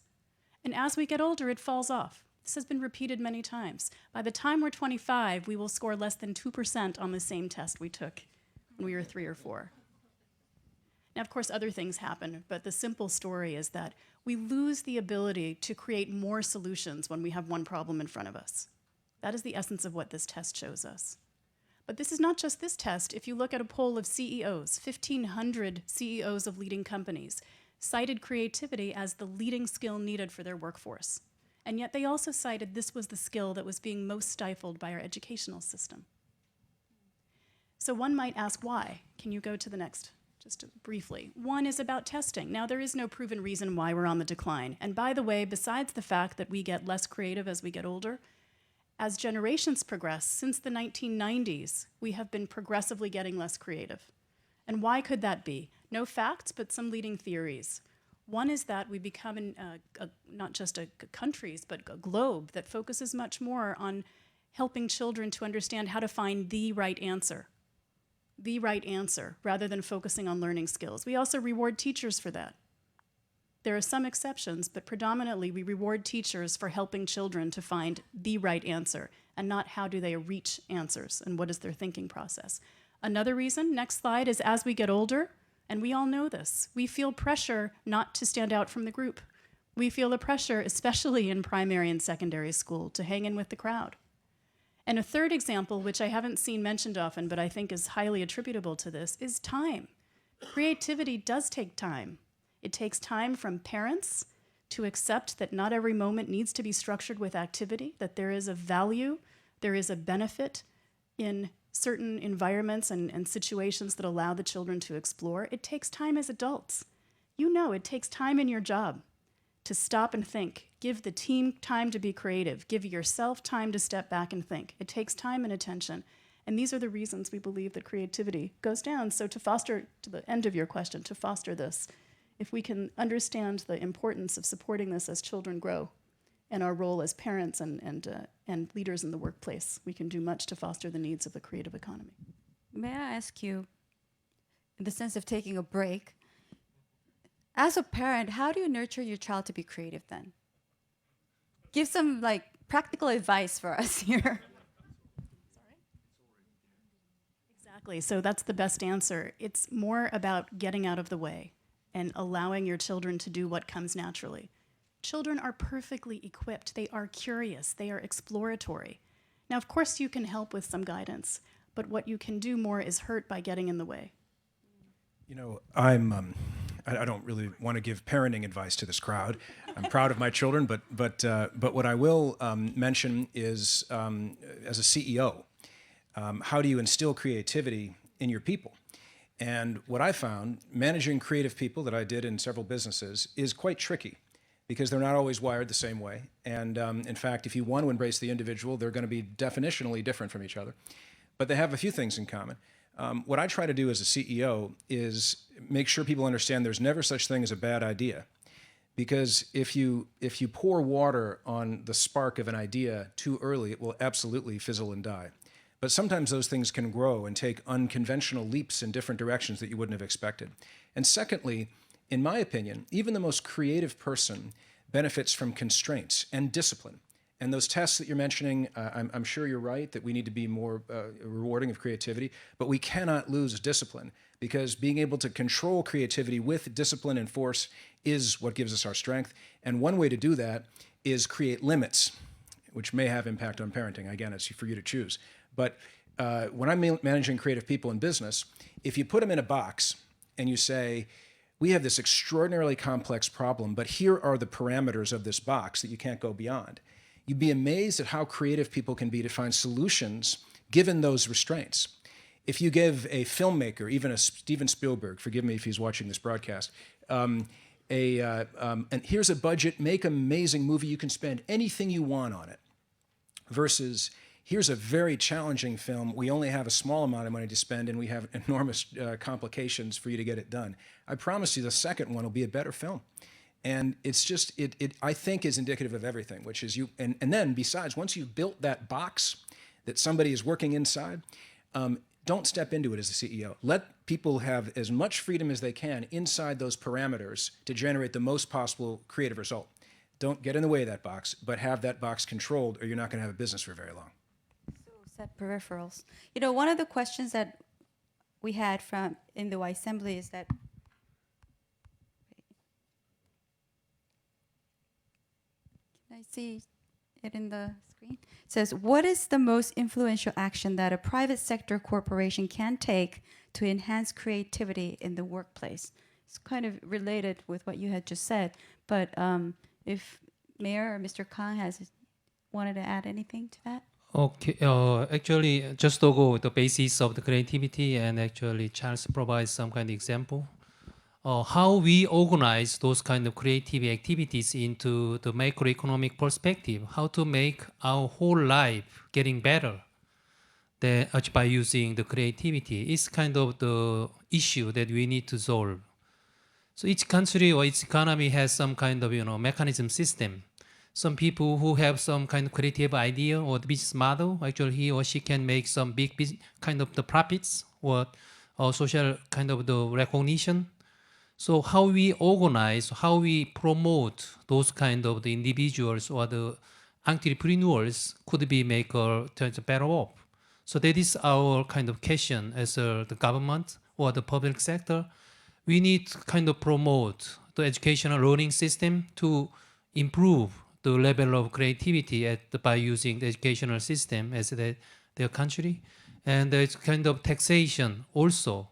And as we get older, it falls off. This has been repeated many times. By the time we're 25, we will score less than 2% on the same test we took when we were 3 or 4. Now, of course, other things happen, but the simple story is that we lose the ability to create more solutions when we have one problem in front of us. That is the essence of what this test shows us. But this is not just this test. If you look at a poll of CEOs, 1,500 CEOs of leading companies cited creativity as the leading skill needed for their workforce. And yet they also cited this was the skill that was being most stifled by our educational system. So one might ask why. Can you go to the next, just briefly? One is about testing. Now, there is no proven reason why we're on the decline. And by the way, besides the fact that we get less creative as we get older, as generations progress, since the 1990s, we have been progressively getting less creative. And why could that be? No facts, but some leading theories. One is that we become not just a countries, but a globe that focuses much more on helping children to understand how to find the right answer, rather than focusing on learning skills. We also reward teachers for that. There are some exceptions, but predominantly we reward teachers for helping children to find the right answer and not how do they reach answers and what is their thinking process. Another reason, next slide, is as we get older, and we all know this, we feel pressure not to stand out from the group. We feel the pressure, especially in primary and secondary school, to hang in with the crowd. And a third example, which I haven't seen mentioned often, but I think is highly attributable to this, is time. Creativity does take time. It takes time from parents to accept that not every moment needs to be structured with activity, that there is a value, there is a benefit in certain environments and situations that allow the children to explore. It takes time as adults. You know, it takes time in your job to stop and think. Give the team time to be creative. Give yourself time to step back and think. It takes time and attention. And these are the reasons we believe that creativity goes down. So to foster, to the end of your question, to foster this, if we can understand the importance of supporting this as children grow and our role as parents and leaders in the workplace, we can do much to foster the needs of the creative economy. May I ask you, in the sense of taking a break, as a parent, how do you nurture your child to be creative then? Give some practical advice for us here. Exactly, so that's the best answer. It's more about getting out of the way and allowing your children to do what comes naturally. Children are perfectly equipped. They are curious. They are exploratory. Now, of course, you can help with some guidance, but what you can do more is hurt by getting in the way. You know, I don't really want to give parenting advice to this crowd. I'm proud of my children, but what I will mention is, as a CEO, how do you instill creativity in your people? And what I found, managing creative people that I did in several businesses, is quite tricky because they're not always wired the same way. And in fact, if you want to embrace the individual, they're going to be definitionally different from each other. But they have a few things in common. What I try to do as a CEO is make sure people understand there's never such thing as a bad idea. Because if you pour water on the spark of an idea too early, it will absolutely fizzle and die. But sometimes those things can grow and take unconventional leaps in different directions that you wouldn't have expected. And secondly, in my opinion, even the most creative person benefits from constraints and discipline. And those tests that you're mentioning, I'm sure you're right that we need to be more rewarding of creativity, but we cannot lose discipline because being able to control creativity with discipline and force is what gives us our strength. And one way to do that is create limits, which may have impact on parenting. Again, it's for you to choose. But when I'm managing creative people in business, if you put them in a box and you say, we have this extraordinarily complex problem, but here are the parameters of this box that you can't go beyond, you'd be amazed at how creative people can be to find solutions given those restraints. If you give a filmmaker, even a Steven Spielberg, forgive me if he's watching this broadcast, and here's a budget, make an amazing movie, you can spend anything you want on it, versus here's a very challenging film, we only have a small amount of money to spend and we have enormous complications for you to get it done. I promise you the second one will be a better film. And it's just, it I think is indicative of everything, which is you, and then besides, once you've built that box that somebody is working inside, don't step into it as a CEO. Let people have as much freedom as they can inside those parameters to generate the most possible creative result. Don't get in the way of that box, but have that box controlled or you're not going to have a business for very long. So set peripherals. You know, one of the questions that we had from in the assembly is that I see it in the screen. It says, what is the most influential action that a private sector corporation can take to enhance creativity in the workplace? It's kind of related with what you had just said, but if Mayor or Mr. Kang has wanted to add anything to that? Okay, actually, just to go with the basis of the creativity, and actually Charles provides some kind of example. How we organize those kind of creative activities into the macroeconomic perspective, how to make our whole life getting better by using the creativity is kind of the issue that we need to solve. So each country or each economy has some kind of mechanism system. Some people who have some kind of creative idea or the business model, actually he or she can make some big kind of the profits or social kind of the recognition. So how we organize, how we promote those kind of the individuals or the entrepreneurs could be make better off. So that is our kind of question as the government or the public sector. We need to kind of promote the educational learning system to improve the level of creativity by using the educational system as their country. And there's kind of taxation also,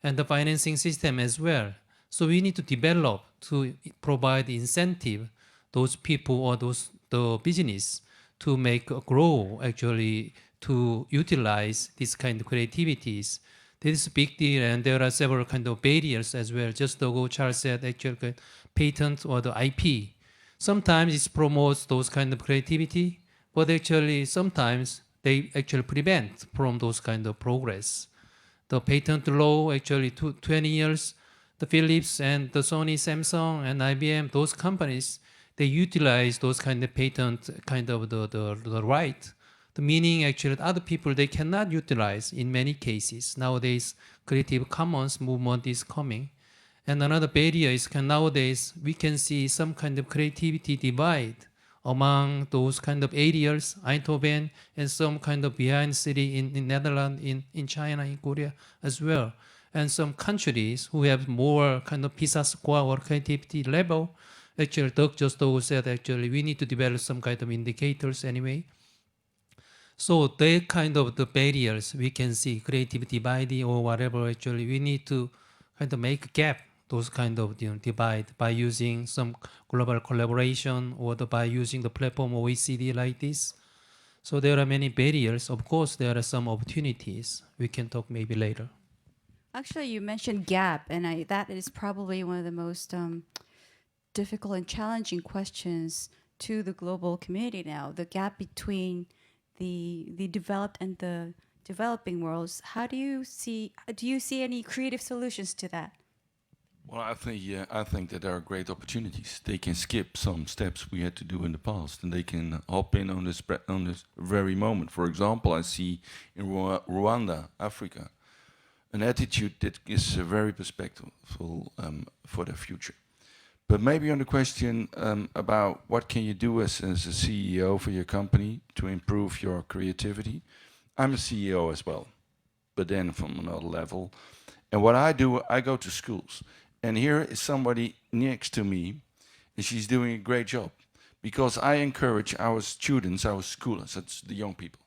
and the financing system as well. So we need to develop to provide incentive those people or the business to make grow actually to utilize this kind of creativities. This is a big deal, and there are several kind of barriers as well. Just the go Charles said, actually, patent or the IP. Sometimes it promotes those kind of creativity, but actually sometimes they actually prevent from those kind of progress. The patent law actually 20 years, the Philips and the Sony, Samsung, and IBM, those companies, they utilize those kind of patent kind of the right. The meaning actually other people they cannot utilize in many cases. Nowadays, Creative Commons movement is coming. And another barrier is nowadays we can see some kind of creativity divide among those kind of areas, Eindhoven, and some kind of behind city in Netherlands, in China, in Korea as well. And some countries who have more kind of PISA score or creativity level, actually Doug just said actually we need to develop some kind of indicators anyway. So they kind of the barriers we can see, creativity divide or whatever, actually we need to kind of make a gap, those kind of divide by using some global collaboration or by using the platform OECD like this. So there are many barriers. Of course, there are some opportunities. We can talk maybe later. Actually, you mentioned gap, and that is probably one of the most difficult and challenging questions to the global community now. The gap between the developed and the developing worlds. How do you see any creative solutions to that? Well, I think that there are great opportunities. They can skip some steps we had to do in the past, and they can hop in on this very moment. For example, I see in Rwanda, Africa, an attitude that is very perspectiveful for the future. But maybe on the question about what can you do as a CEO for your company to improve your creativity, I'm a CEO as well, but then from another level. And what I do, I go to schools. And here is somebody next to me, and she's doing a great job. Because I encourage our students, our schoolers, that's the young people,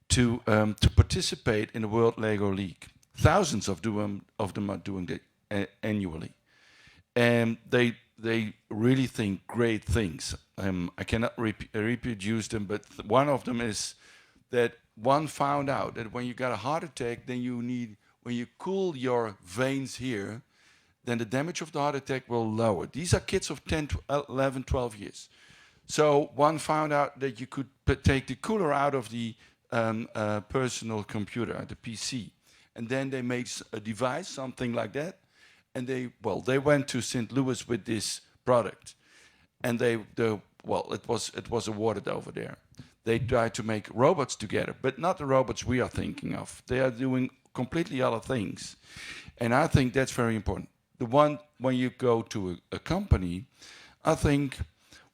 to participate in the World Lego League. Thousands of them are doing that annually. And they really think great things. I cannot reproduce them, but one of them is that one found out that when you got a heart attack, then when you cool your veins here, then the damage of the heart attack will lower. These are kids of 10, 11, 12 years. So one found out that you could take the cooler out of the personal computer, the PC, and then they made a device, something like that, and they went to St. Louis with this product, and it was awarded over there. They tried to make robots together, but not the robots we are thinking of. They are doing completely other things, and I think that's very important. The one when you go to a company, I think,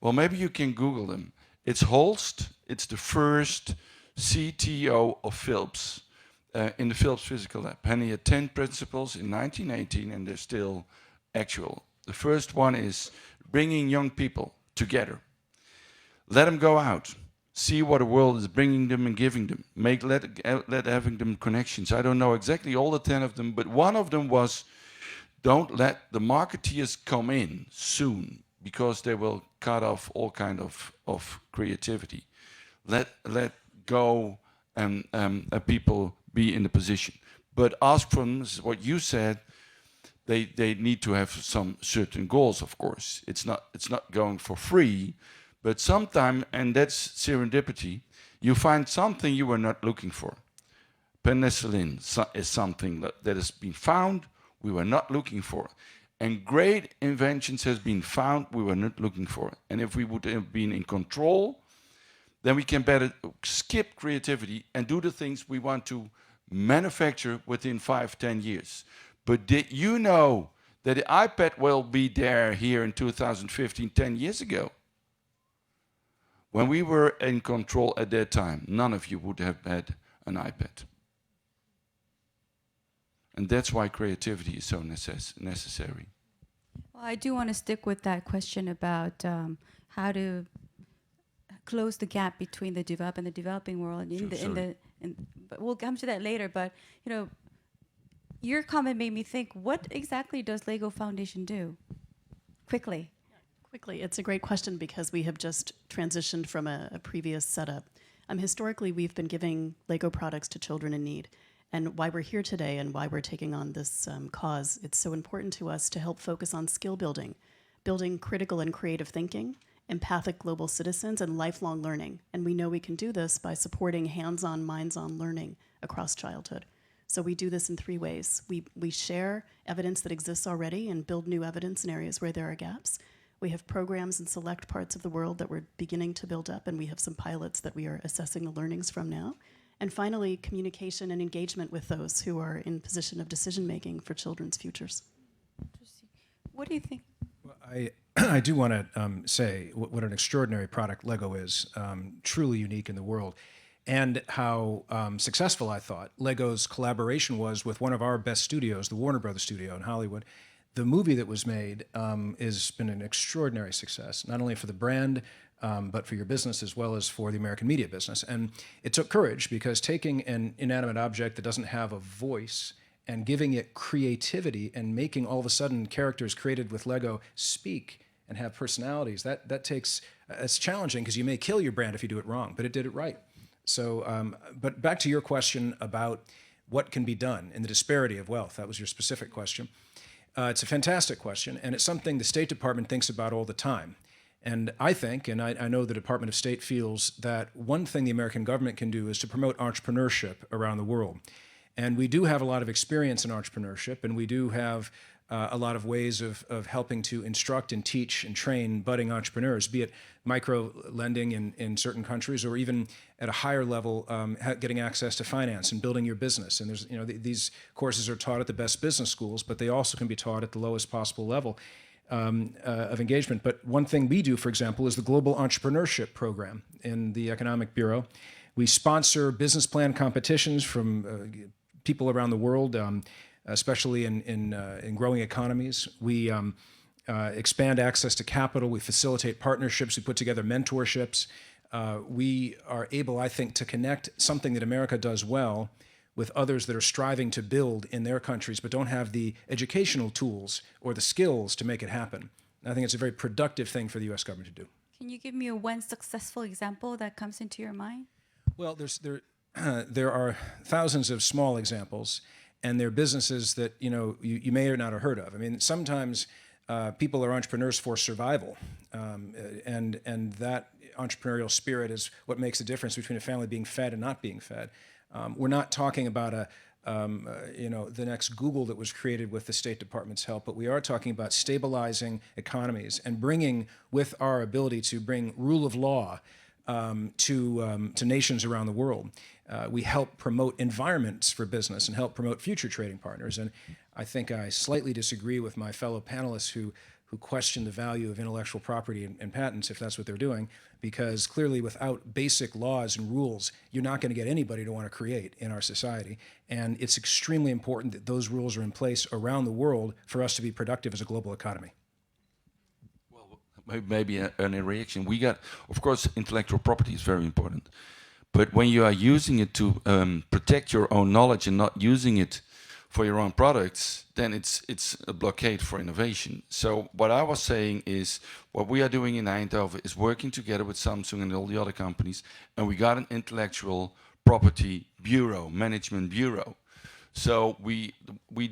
well, maybe you can Google them. It's Holst. It's the first CTO of Philips in the Philips Physical Lab. And he had 10 principles in 1918, and they're still actual. The first one is bringing young people together. Let them go out, see what the world is bringing them and giving them. Let having them connections. I don't know exactly all the 10 of them, but one of them was, don't let the marketeers come in soon, because they will cut off all kind of creativity. go and people be in the position. But ask from what you said. They need to have some certain goals, of course. It's not going for free, but sometime, and that's serendipity, you find something you were not looking for. Penicillin is something that has been found we were not looking for. And great inventions has been found we were not looking for. And if we would have been in control, then we can better skip creativity and do the things we want to manufacture within 5-10 years. But did you know that the iPad will be there here in 2015, 10 years ago? When we were in control at that time, none of you would have had an iPad. And that's why creativity is so necessary. Well, I do want to stick with that question about how to close the gap between the developed and the developing world. But we'll come to that later. But your comment made me think: what exactly does Lego Foundation do? Quickly. Quickly, it's a great question because we have just transitioned from a previous setup. Historically, we've been giving Lego products to children in need. And why we're here today and why we're taking on this cause, it's so important to us to help focus on skill building, building critical and creative thinking, empathic global citizens, and lifelong learning. And we know we can do this by supporting hands-on, minds-on learning across childhood. So we do this in 3 ways. We share evidence that exists already and build new evidence in areas where there are gaps. We have programs in select parts of the world that we're beginning to build up, and we have some pilots that we are assessing the learnings from now. And finally, communication and engagement with those who are in position of decision-making for children's futures. What do you think? Well, I do want to say what an extraordinary product Lego is, truly unique in the world, and how successful I thought Lego's collaboration was with one of our best studios, the Warner Brothers studio in Hollywood. The movie that was made has been an extraordinary success, not only for the brand, but for your business as well as for the American media business. And it took courage, because taking an inanimate object that doesn't have a voice and giving it creativity and making all of a sudden characters created with Lego speak and have personalities, that takes, it's challenging because you may kill your brand if you do it wrong, but it did it right. So, but back to your question about what can be done in the disparity of wealth, that was your specific question. It's a fantastic question, and it's something the State Department thinks about all the time. And I think, and I know the Department of State feels, that one thing the American government can do is to promote entrepreneurship around the world. And we do have a lot of experience in entrepreneurship, and we do have a lot of ways of helping to instruct and teach and train budding entrepreneurs, be it micro lending in certain countries, or even at a higher level, getting access to finance and building your business. And there's, these courses are taught at the best business schools, but they also can be taught at the lowest possible level of engagement. But one thing we do, for example, is the Global Entrepreneurship Program in the Economic Bureau. We sponsor business plan competitions from people around the world, especially in growing economies. We expand access to capital. We facilitate partnerships. We put together mentorships. We are able, I think, to connect something that America does well with others that are striving to build in their countries but don't have the educational tools or the skills to make it happen. And I think it's a very productive thing for the U.S. government to do. Can you give me one successful example that comes into your mind? Well, there are thousands of small examples, and they're businesses that you may or not have heard of. I mean, sometimes people are entrepreneurs for survival, and that entrepreneurial spirit is what makes the difference between a family being fed and not being fed. We're not talking about the next Google that was created with the State Department's help, but we are talking about stabilizing economies and bringing, with our ability to bring rule of law to nations around the world. We help promote environments for business and help promote future trading partners. And I think I slightly disagree with my fellow panelists who question the value of intellectual property and patents, if that's what they're doing, because clearly without basic laws and rules, you're not going to get anybody to want to create in our society. And it's extremely important that those rules are in place around the world for us to be productive as a global economy. Well, maybe a reaction. We got, of course, intellectual property is very important. But when you are using it to protect your own knowledge and not using it for your own products, then it's a blockade for innovation. So what I was saying is, what we are doing in Eindhoven is working together with Samsung and all the other companies, and we got an intellectual property bureau, management bureau. So we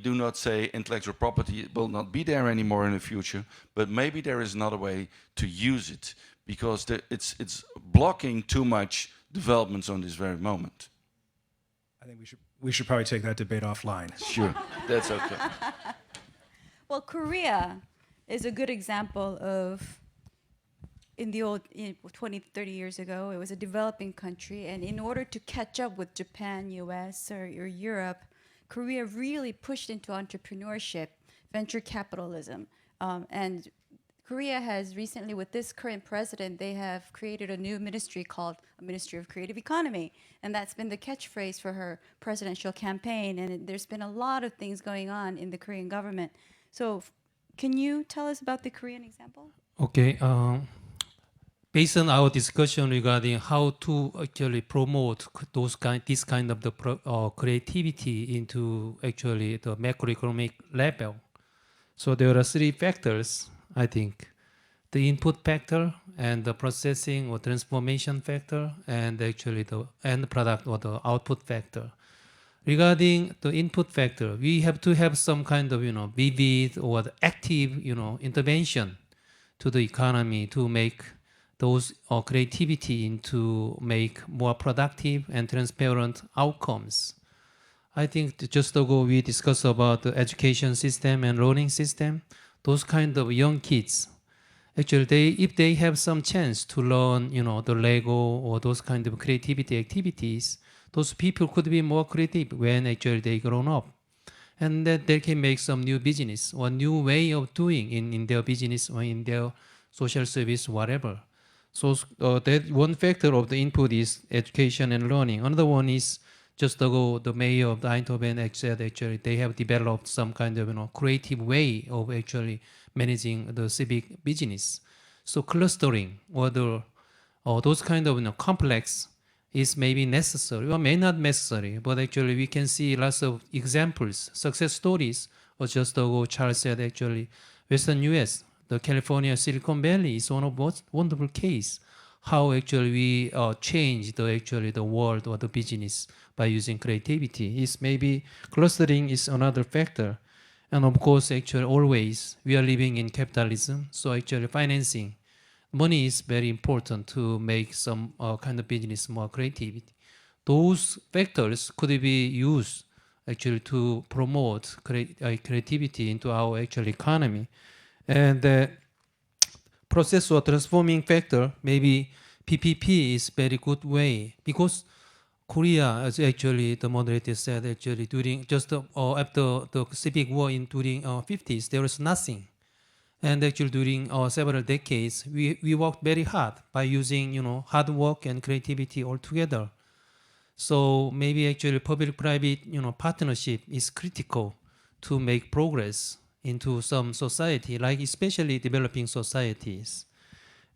do not say intellectual property will not be there anymore in the future, but maybe there is another way to use it, because it's blocking too much developments on this very moment. I think we should probably take that debate offline. Sure, that's okay. Well, Korea is a good example of, in the old 20, 30 years ago, it was a developing country, and in order to catch up with Japan, US, or Europe, Korea really pushed into entrepreneurship, venture capitalism, and Korea has recently, with this current president, they have created a new ministry called a Ministry of Creative Economy, and that's been the catchphrase for her presidential campaign, and there's been a lot of things going on in the Korean government. So can you tell us about the Korean example? Okay. Based on our discussion regarding how to actually promote this kind of the creativity into actually the macroeconomic level, so there are three factors, I think: the input factor, and the processing or transformation factor, and actually the end product or the output factor. Regarding the input factor, we have to have some kind of vivid or active intervention to the economy to make those creativity into make more productive and transparent outcomes. I think just ago we discussed about the education system and learning system. Those kind of young kids, actually, if they have some chance to learn, the Lego or those kind of creativity activities, those people could be more creative when actually they grown up, and that they can make some new business or new way of doing in their business or in their social service, whatever. So that one factor of the input is education and learning. Another one is just ago the mayor of the Eindhoven said actually they have developed some kind of creative way of actually managing the civic business. So clustering or those kind of complex is maybe necessary or may not necessary, but actually we can see lots of examples, success stories. Or just ago Charles said actually Western US, the California Silicon Valley is one of most wonderful case how actually we change the world or the business by using creativity. Is maybe clustering is another factor, and of course actually always we are living in capitalism, so actually financing money is very important to make some kind of business more creativity. Those factors could be used actually to promote creativity into our actual economy. And the process or transforming factor, maybe PPP is very good way, because Korea, as actually the moderator said, actually during just after the Civic War during 50s, there was nothing. And actually during several decades, we worked very hard by using hard work and creativity all together. So maybe actually public-private partnership is critical to make progress into some society, like especially developing societies.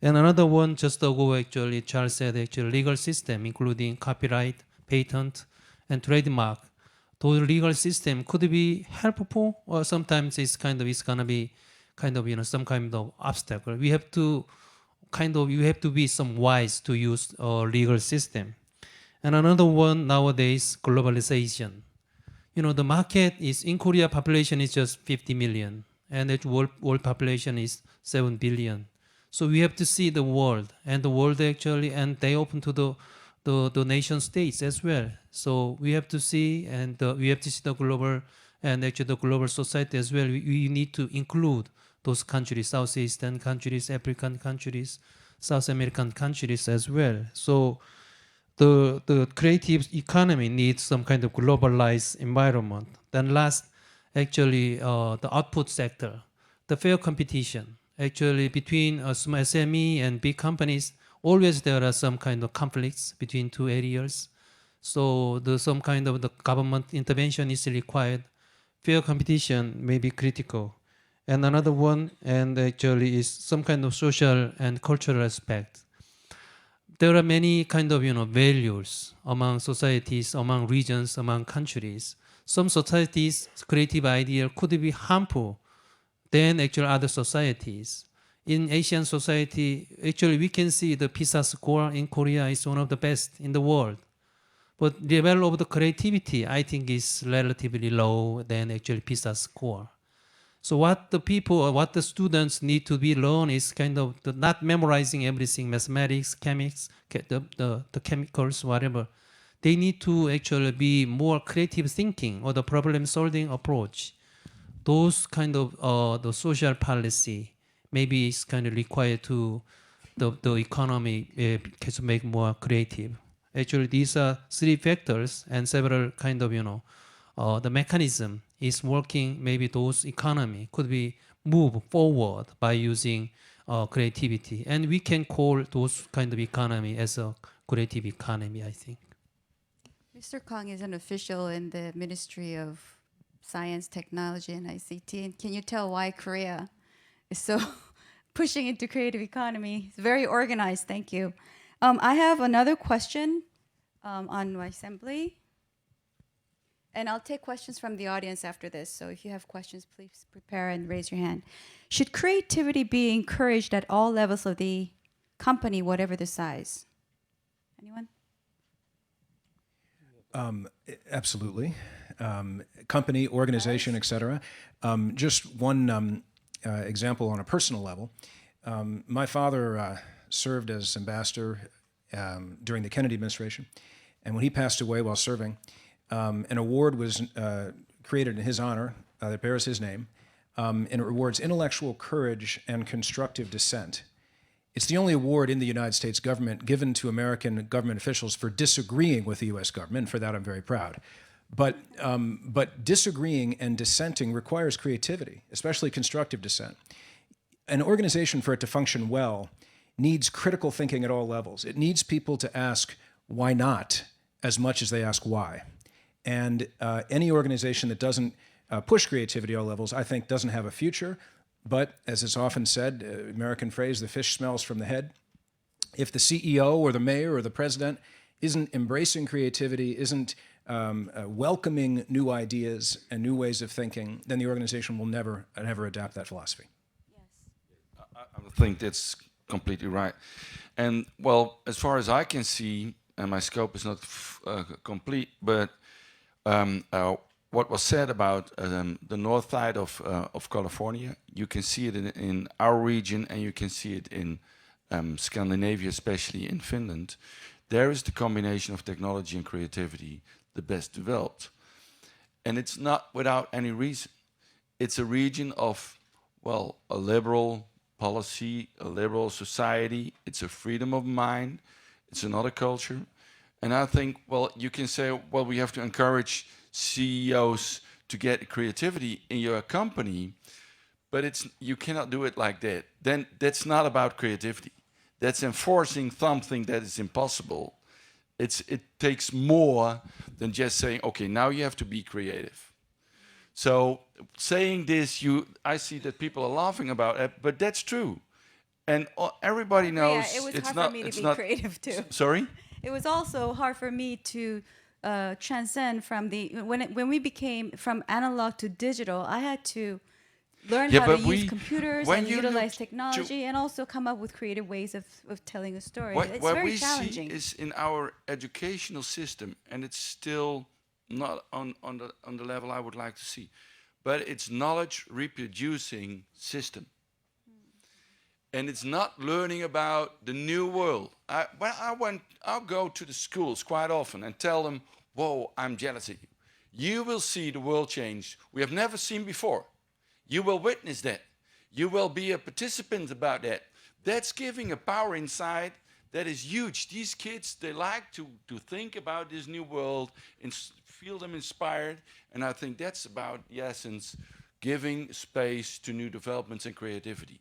And another one just ago actually Charles said actually legal system, including copyright, patent, and trademark. Those legal system could be helpful, or sometimes it's gonna be some kind of obstacle. We have to you have to be some wise to use a legal system. And another one nowadays, globalization. The market is in Korea, population is just 50 million, and the world population is 7 billion. So we have to see the world, and the world actually, and they open to the nation states as well. So we have to see, and we have to see the global, and actually the global society as well. We need to include those countries, Southeastern countries, African countries, South American countries as well. So the creative economy needs some kind of globalized environment. Then last, actually, the output sector, the fair competition. Actually, between small SME and big companies, always there are some kind of conflicts between two areas. So some kind of the government intervention is required. Fair competition may be critical. And another one, and actually is some kind of social and cultural aspect. There are many kind of values among societies, among regions, among countries. some societies' creative idea could be harmful than actual other societies. In Asian society, actually we can see the PISA score in Korea is one of the best in the world. But the level of the creativity, I think, is relatively low than actually PISA score. So what the people or what the students need to be learn is kind of not memorizing everything, mathematics, chemics, the chemicals, whatever. They need to actually be more creative thinking or the problem solving approach. Those kind of the social policy maybe is kind of required to the economy to make more creative. Actually, these are three factors and several kind of, the mechanism is working. Maybe those economy could be moved forward by using creativity. And we can call those kind of economy as a creative economy, I think. Mr. Kong is an official in the Ministry of Science, Technology, and ICT. And can you tell why Korea is so pushing into creative economy? It's very organized. Thank you. I have another question on my assembly. And I'll take questions from the audience after this. So if you have questions, please prepare and raise your hand. Should creativity be encouraged at all levels of the company, whatever the size? Anyone? Absolutely. Company, organization, etc. Just one example on a personal level. My father served as ambassador during the Kennedy administration, and when he passed away while serving, an award was created in his honor that bears his name, and it rewards intellectual courage and constructive dissent. It's the only award in the United States government given to American government officials for disagreeing with the U.S. government, and for that I'm very proud. But disagreeing and dissenting requires creativity, especially constructive dissent. An organization, for it to function well, needs critical thinking at all levels. It needs people to ask why not as much as they ask why. And any organization that doesn't push creativity at all levels, I think, doesn't have a future. But as is often said, American phrase, the fish smells from the head. If the CEO or the mayor or the president isn't embracing creativity, isn't welcoming new ideas and new ways of thinking, then the organization will never adapt that philosophy. I think that's completely right. And well, as far as I can see, and my scope is not complete, but what was said about the north side of California, you can see it in our region, and you can see it in Scandinavia, especially in Finland. There is the combination of technology and creativity the best developed. And it's not without any reason. It's a region of, well, a liberal policy, a liberal society. It's a freedom of mind. It's another culture. And I think, well, you can say, well, we have to encourage CEOs to get creativity in your company, but you cannot do it like that. Then that's not about creativity. That's enforcing something that is impossible. It takes more than just saying, okay, now you have to be creative. So saying this, I see that people are laughing about it, but that's true. And everybody knows Yeah, it was it's hard not. for me to It's be not creative too. Sorry? It was also hard for me to transcend from when we became from analog to digital. I had to learn how to use computers and utilize technology, and also come up with creative ways of telling a story. It's what very we challenging. see is in our educational system, and it's still not on the level I would like to see, but it's knowledge reproducing system. And it's not learning about the new world. I'll go to the schools quite often and tell them, whoa, I'm jealous of you. You will see the world change we have never seen before. You will witness that. You will be a participant about that. That's giving a power inside that is huge. These kids, they like to think about this new world and feel them inspired. And I think that's about the essence, giving space to new developments and creativity.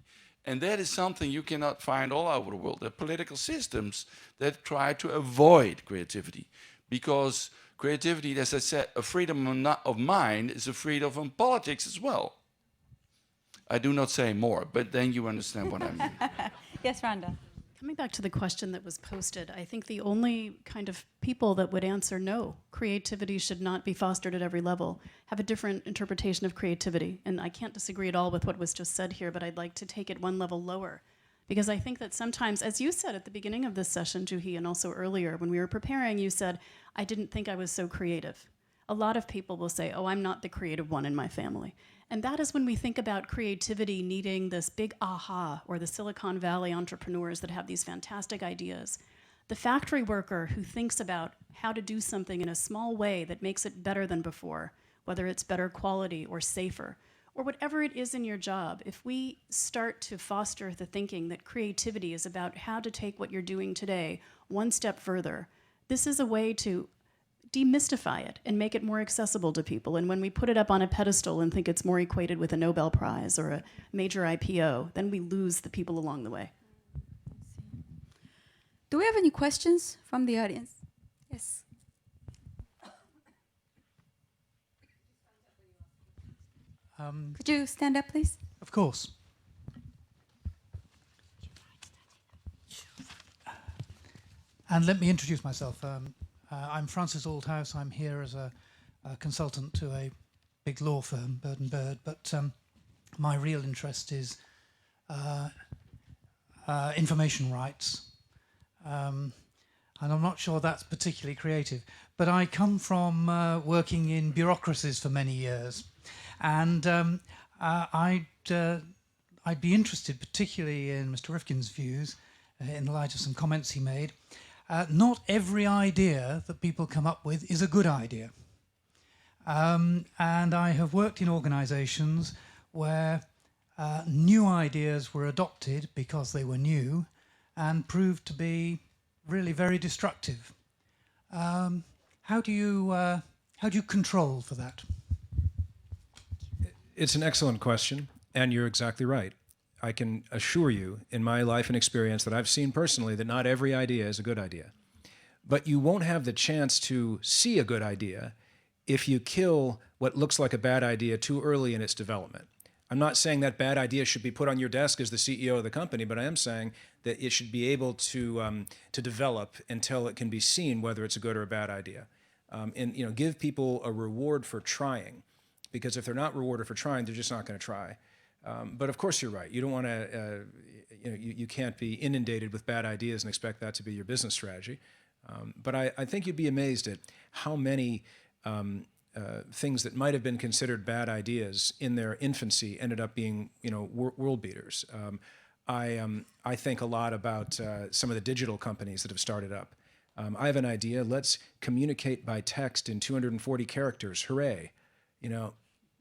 And that is something you cannot find all over the world. There are political systems that try to avoid creativity, because creativity, as I said, a freedom of mind is a freedom of politics as well. I do not say more, but then you understand what I mean. Yes, Rhonda. Coming back to the question that was posted, I think the only kind of people that would answer no, creativity should not be fostered at every level, have a different interpretation of creativity. And I can't disagree at all with what was just said here, but I'd like to take it one level lower. Because I think that sometimes, as you said at the beginning of this session, Juhi, and also earlier when we were preparing, you said, I didn't think I was so creative. A lot of people will say, oh, I'm not the creative one in my family. And that is when we think about creativity needing this big aha, or the Silicon Valley entrepreneurs that have these fantastic ideas. The factory worker who thinks about how to do something in a small way that makes it better than before, whether it's better quality or safer, or whatever it is in your job, if we start to foster the thinking that creativity is about how to take what you're doing today one step further, this is a way to demystify it and make it more accessible to people. And when we put it up on a pedestal and think it's more equated with a Nobel Prize or a major IPO, then we lose the people along the way. Do we have any questions from the audience? Yes. Could you stand up, please? Of course. And let me introduce myself. I'm Francis Aldhouse. I'm here as a consultant to a big law firm, Bird and Bird, but my real interest is information rights. And I'm not sure that's particularly creative, but I come from working in bureaucracies for many years. And I'd be interested, particularly in Mr. Rifkin's views, in the light of some comments he made. Not every idea that people come up with is a good idea. And I have worked in organizations where new ideas were adopted because they were new and proved to be really very destructive. How do you control for that? It's an excellent question, and you're exactly right. I can assure you, in my life and experience, that I've seen personally that not every idea is a good idea. But you won't have the chance to see a good idea if you kill what looks like a bad idea too early in its development. I'm not saying that bad idea should be put on your desk as the CEO of the company, but I am saying that it should be able to develop until it can be seen whether it's a good or a bad idea. And give people a reward for trying, because if they're not rewarded for trying, they're just not going to try. But of course, you're right. You don't want to, you can't be inundated with bad ideas and expect that to be your business strategy. But I think you'd be amazed at how many things that might have been considered bad ideas in their infancy ended up being, world beaters. I think a lot about some of the digital companies that have started up. I have an idea. Let's communicate by text in 240 characters. Hooray!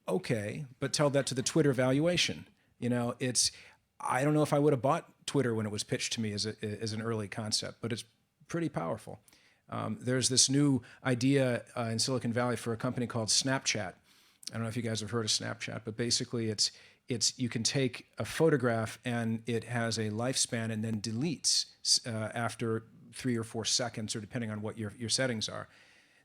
Okay, but tell that to the Twitter valuation. I don't know if I would have bought Twitter when it was pitched to me as an early concept, but it's pretty powerful. There's this new idea in Silicon Valley for a company called Snapchat. I don't know if you guys have heard of Snapchat, but basically it's you can take a photograph and it has a lifespan and then deletes after 3 or 4 seconds, or depending on what your settings are.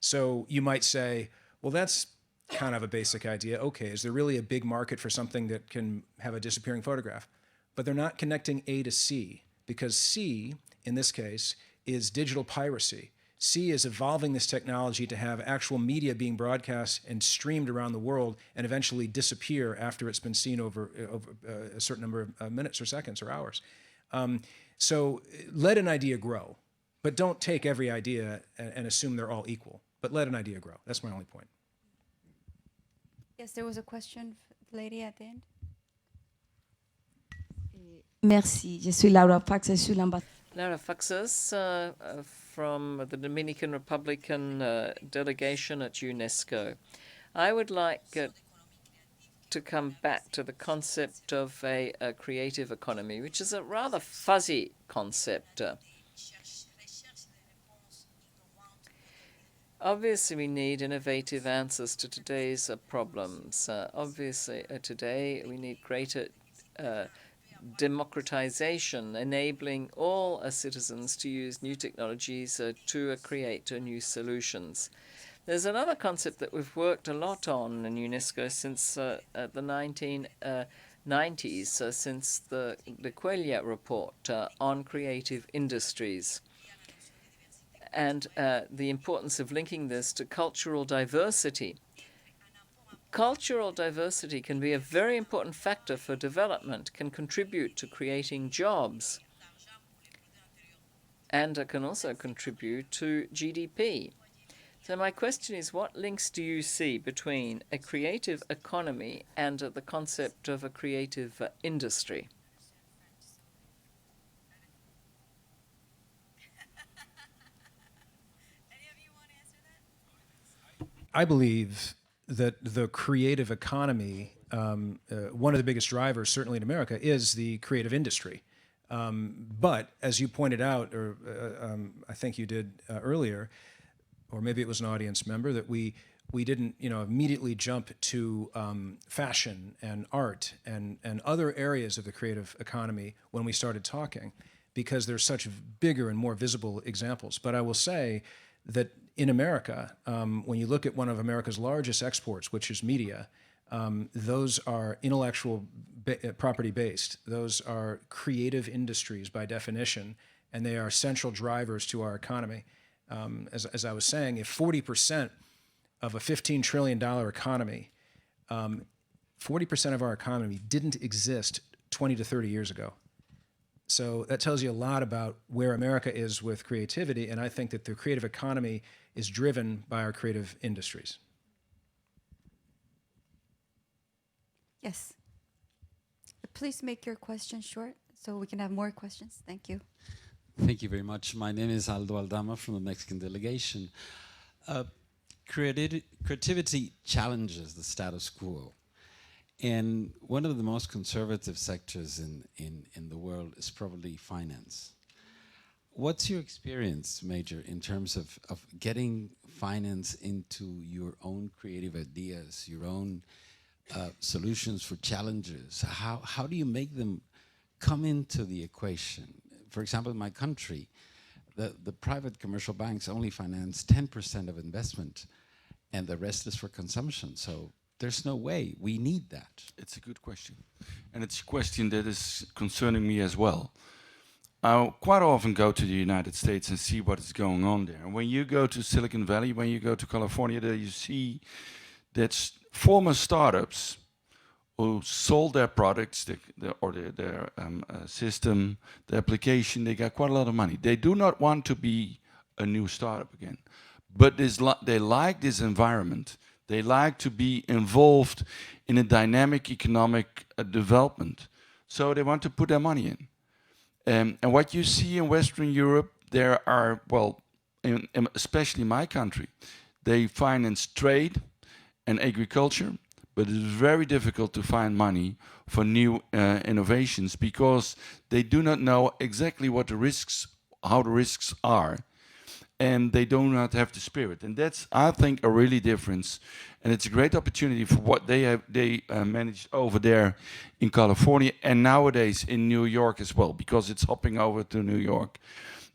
So you might say, well, that's kind of a basic idea. Okay, is there really a big market for something that can have a disappearing photograph? But they're not connecting A to C, because C, in this case, is digital piracy. C is evolving this technology to have actual media being broadcast and streamed around the world and eventually disappear after it's been seen over a certain number of minutes or seconds or hours. So let an idea grow, but don't take every idea and assume they're all equal, but let an idea grow. That's my only point. Yes, there was a question, lady at the end. Merci, je suis Laura Fax, je suis l'ambassadeur. Laura Faxas from the Dominican Republican delegation at UNESCO. I would like to come back to the concept of a creative economy, which is a rather fuzzy concept. Obviously, we need innovative answers to today's problems. Obviously, today we need greater democratization, enabling all citizens to use new technologies to create new solutions. There's another concept that we've worked a lot on in UNESCO since the 90s since the Quelia report on creative industries, and the importance of linking this to cultural diversity. Cultural diversity can be a very important factor for development, can contribute to creating jobs, and can also contribute to GDP. So my question is, what links do you see between a creative economy and the concept of a creative industry? I believe that the creative economy, one of the biggest drivers, certainly in America, is the creative industry. But as you pointed out, or I think you did earlier, or maybe it was an audience member, that we didn't immediately jump to fashion and art and other areas of the creative economy when we started talking, because there's such bigger and more visible examples. But I will say that in America, when you look at one of America's largest exports, which is media, those are intellectual property based. Those are creative industries by definition, and they are central drivers to our economy. As I was saying, if 40% of a $15 trillion economy, 40% of our economy didn't exist 20 to 30 years ago. So that tells you a lot about where America is with creativity, and I think that the creative economy is driven by our creative industries. Yes. Please make your question short so we can have more questions. Thank you. Thank you very much. My name is Aldo Aldama from the Mexican delegation. Creativity challenges the status quo. And one of the most conservative sectors in the world is probably finance. What's your experience, Major, in terms of getting finance into your own creative ideas, your own solutions for challenges? How do you make them come into the equation? For example, in my country, the private commercial banks only finance 10% of investment, and the rest is for consumption. So there's no way. We need that. It's a good question. And it's a question that is concerning me as well. I quite often go to the United States and see what is going on there. And when you go to Silicon Valley, when you go to California, there you see that former startups who sold their products, their system, the application, they got quite a lot of money. They do not want to be a new startup again. But they like this environment. They like to be involved in a dynamic economic development. So they want to put their money in. And what you see in Western Europe, there are, well, especially my country, they finance trade and agriculture, but it's very difficult to find money for new innovations because they do not know exactly what the risks, how the risks are. And they do not have the spirit, and that's, I think, a really difference, and it's a great opportunity for what they managed over there in California and nowadays in New York as well, because it's hopping over to New York,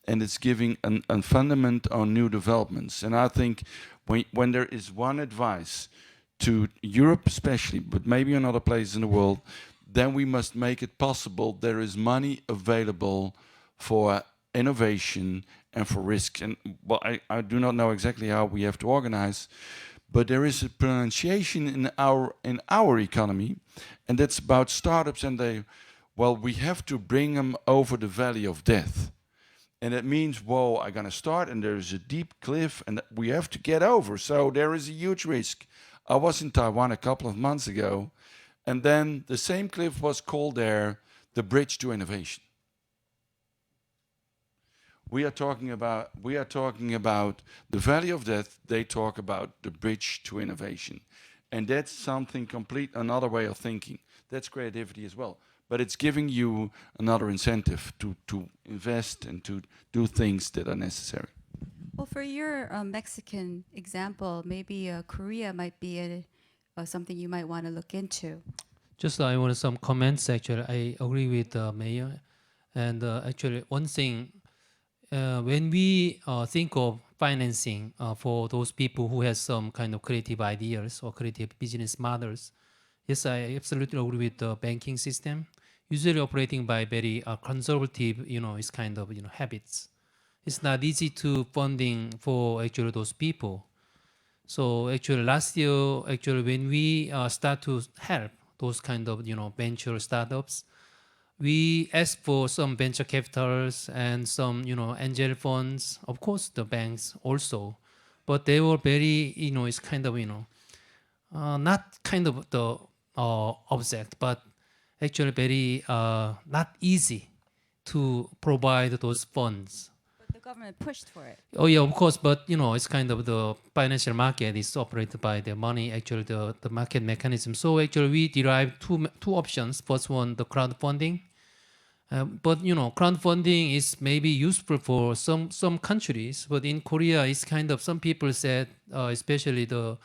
and it's giving a fundament on new developments. And I think when there is one advice to Europe especially, but maybe in other places in the world, then we must make it possible. There is money available for innovation and for risk. And well, I do not know exactly how we have to organize, but there is a pronunciation in our economy, and that's about startups, and we have to bring them over the valley of death. And it means, whoa, I'm gonna start, and there's a deep cliff, and we have to get over. So there is a huge risk. I was in Taiwan a couple of months ago, and then the same cliff was called there the bridge to innovation. We are talking about the valley of death. They talk about the bridge to innovation, and that's something another way of thinking. That's creativity as well, but it's giving you another incentive to invest and to do things that are necessary. Well, for your Mexican example, maybe Korea might be something you might want to look into. Just I want some comments. Actually, I agree with the mayor, and actually one thing. When we think of financing for those people who have some kind of creative ideas or creative business models, Yes, I absolutely agree with the banking system. Usually operating by very conservative, it's kind of habits. It's not easy to funding for actually those people. So actually last year, actually when we start to help those kind of venture startups, we asked for some venture capitals and some angel funds, of course the banks also, but they were very it's kind of not kind of the object, but actually very not easy to provide those funds. But the government pushed for it. Oh yeah, of course, but it's kind of the financial market is operated by the money, actually the market mechanism. So actually we derived two options. First one, the crowdfunding. But crowdfunding is maybe useful for some countries, but in Korea, it's kind of some people said, especially the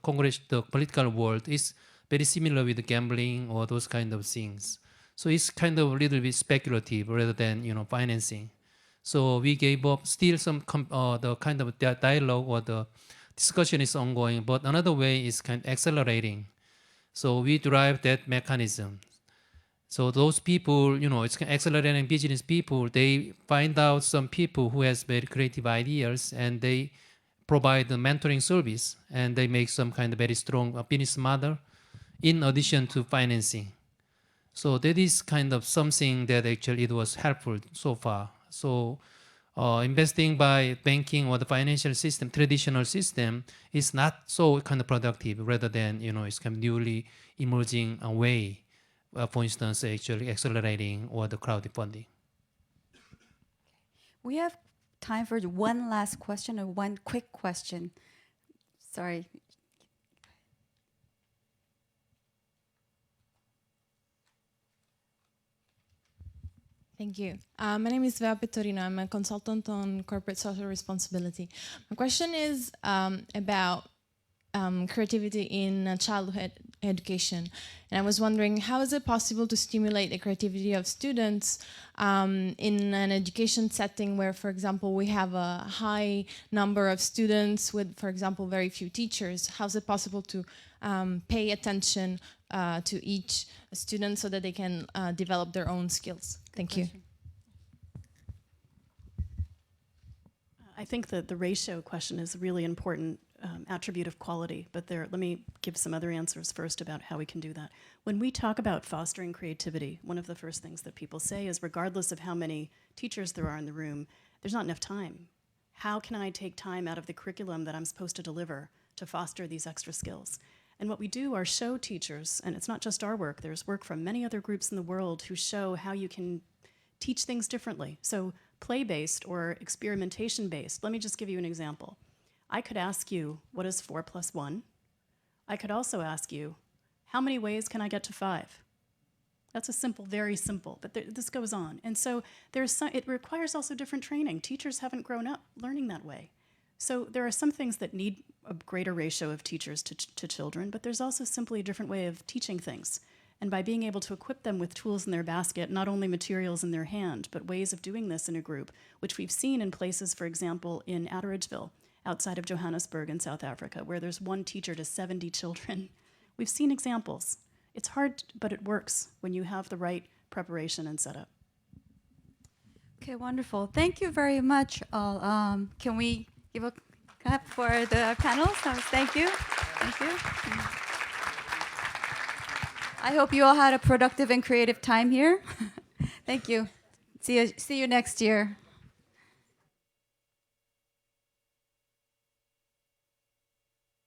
Congress, the political world, is very similar with gambling or those kind of things. So it's kind of a little bit speculative rather than financing. So we gave up. Still some the kind of dialogue or the discussion is ongoing, but another way is kind of accelerating. So we drive that mechanism. So those people, it's accelerating business people. They find out some people who has very creative ideas, and they provide the mentoring service, and they make some kind of very strong business model, in addition to financing. So that is kind of something that actually it was helpful so far. So investing by banking or the financial system, traditional system, is not so kind of productive. Rather than it's kind of newly emerging way. For instance, actually accelerating or the crowdfunding. We have time for one last question or one quick question. Sorry. Thank you. My name is Vea Petorino. I'm a consultant on corporate social responsibility. My question is about creativity in childhood education. And I was wondering, how is it possible to stimulate the creativity of students in an education setting where, for example, we have a high number of students with, for example, very few teachers? How is it possible to pay attention to each student so that they can develop their own skills? Thank you. I think that the ratio question is a really important attribute of quality, but let me give some other answers first about how we can do that. When we talk about fostering creativity, one of the first things that people say is, regardless of how many teachers there are in the room, there's not enough time. How can I take time out of the curriculum that I'm supposed to deliver to foster these extra skills? And what we do are show teachers, and it's not just our work, there's work from many other groups in the world who show how you can teach things differently. So play-based or experimentation-based. Let me just give you an example. I could ask you, what is 4 + 1? I could also ask you, how many ways can I get to 5? That's a simple, very simple, but this goes on. And so it requires also different training. Teachers haven't grown up learning that way. So there are some things that need a greater ratio of teachers to children, but there's also simply a different way of teaching things. And by being able to equip them with tools in their basket, not only materials in their hand, but ways of doing this in a group, which we've seen in places, for example, in Atteridgeville, outside of Johannesburg in South Africa, where there's one teacher to 70 children. We've seen examples. It's hard, but it works when you have the right preparation and setup. Okay, wonderful. Thank you very much, all. Can we give a clap for the panel? So, thank you. Thank you. I hope you all had a productive and creative time here. Thank you. See you next year.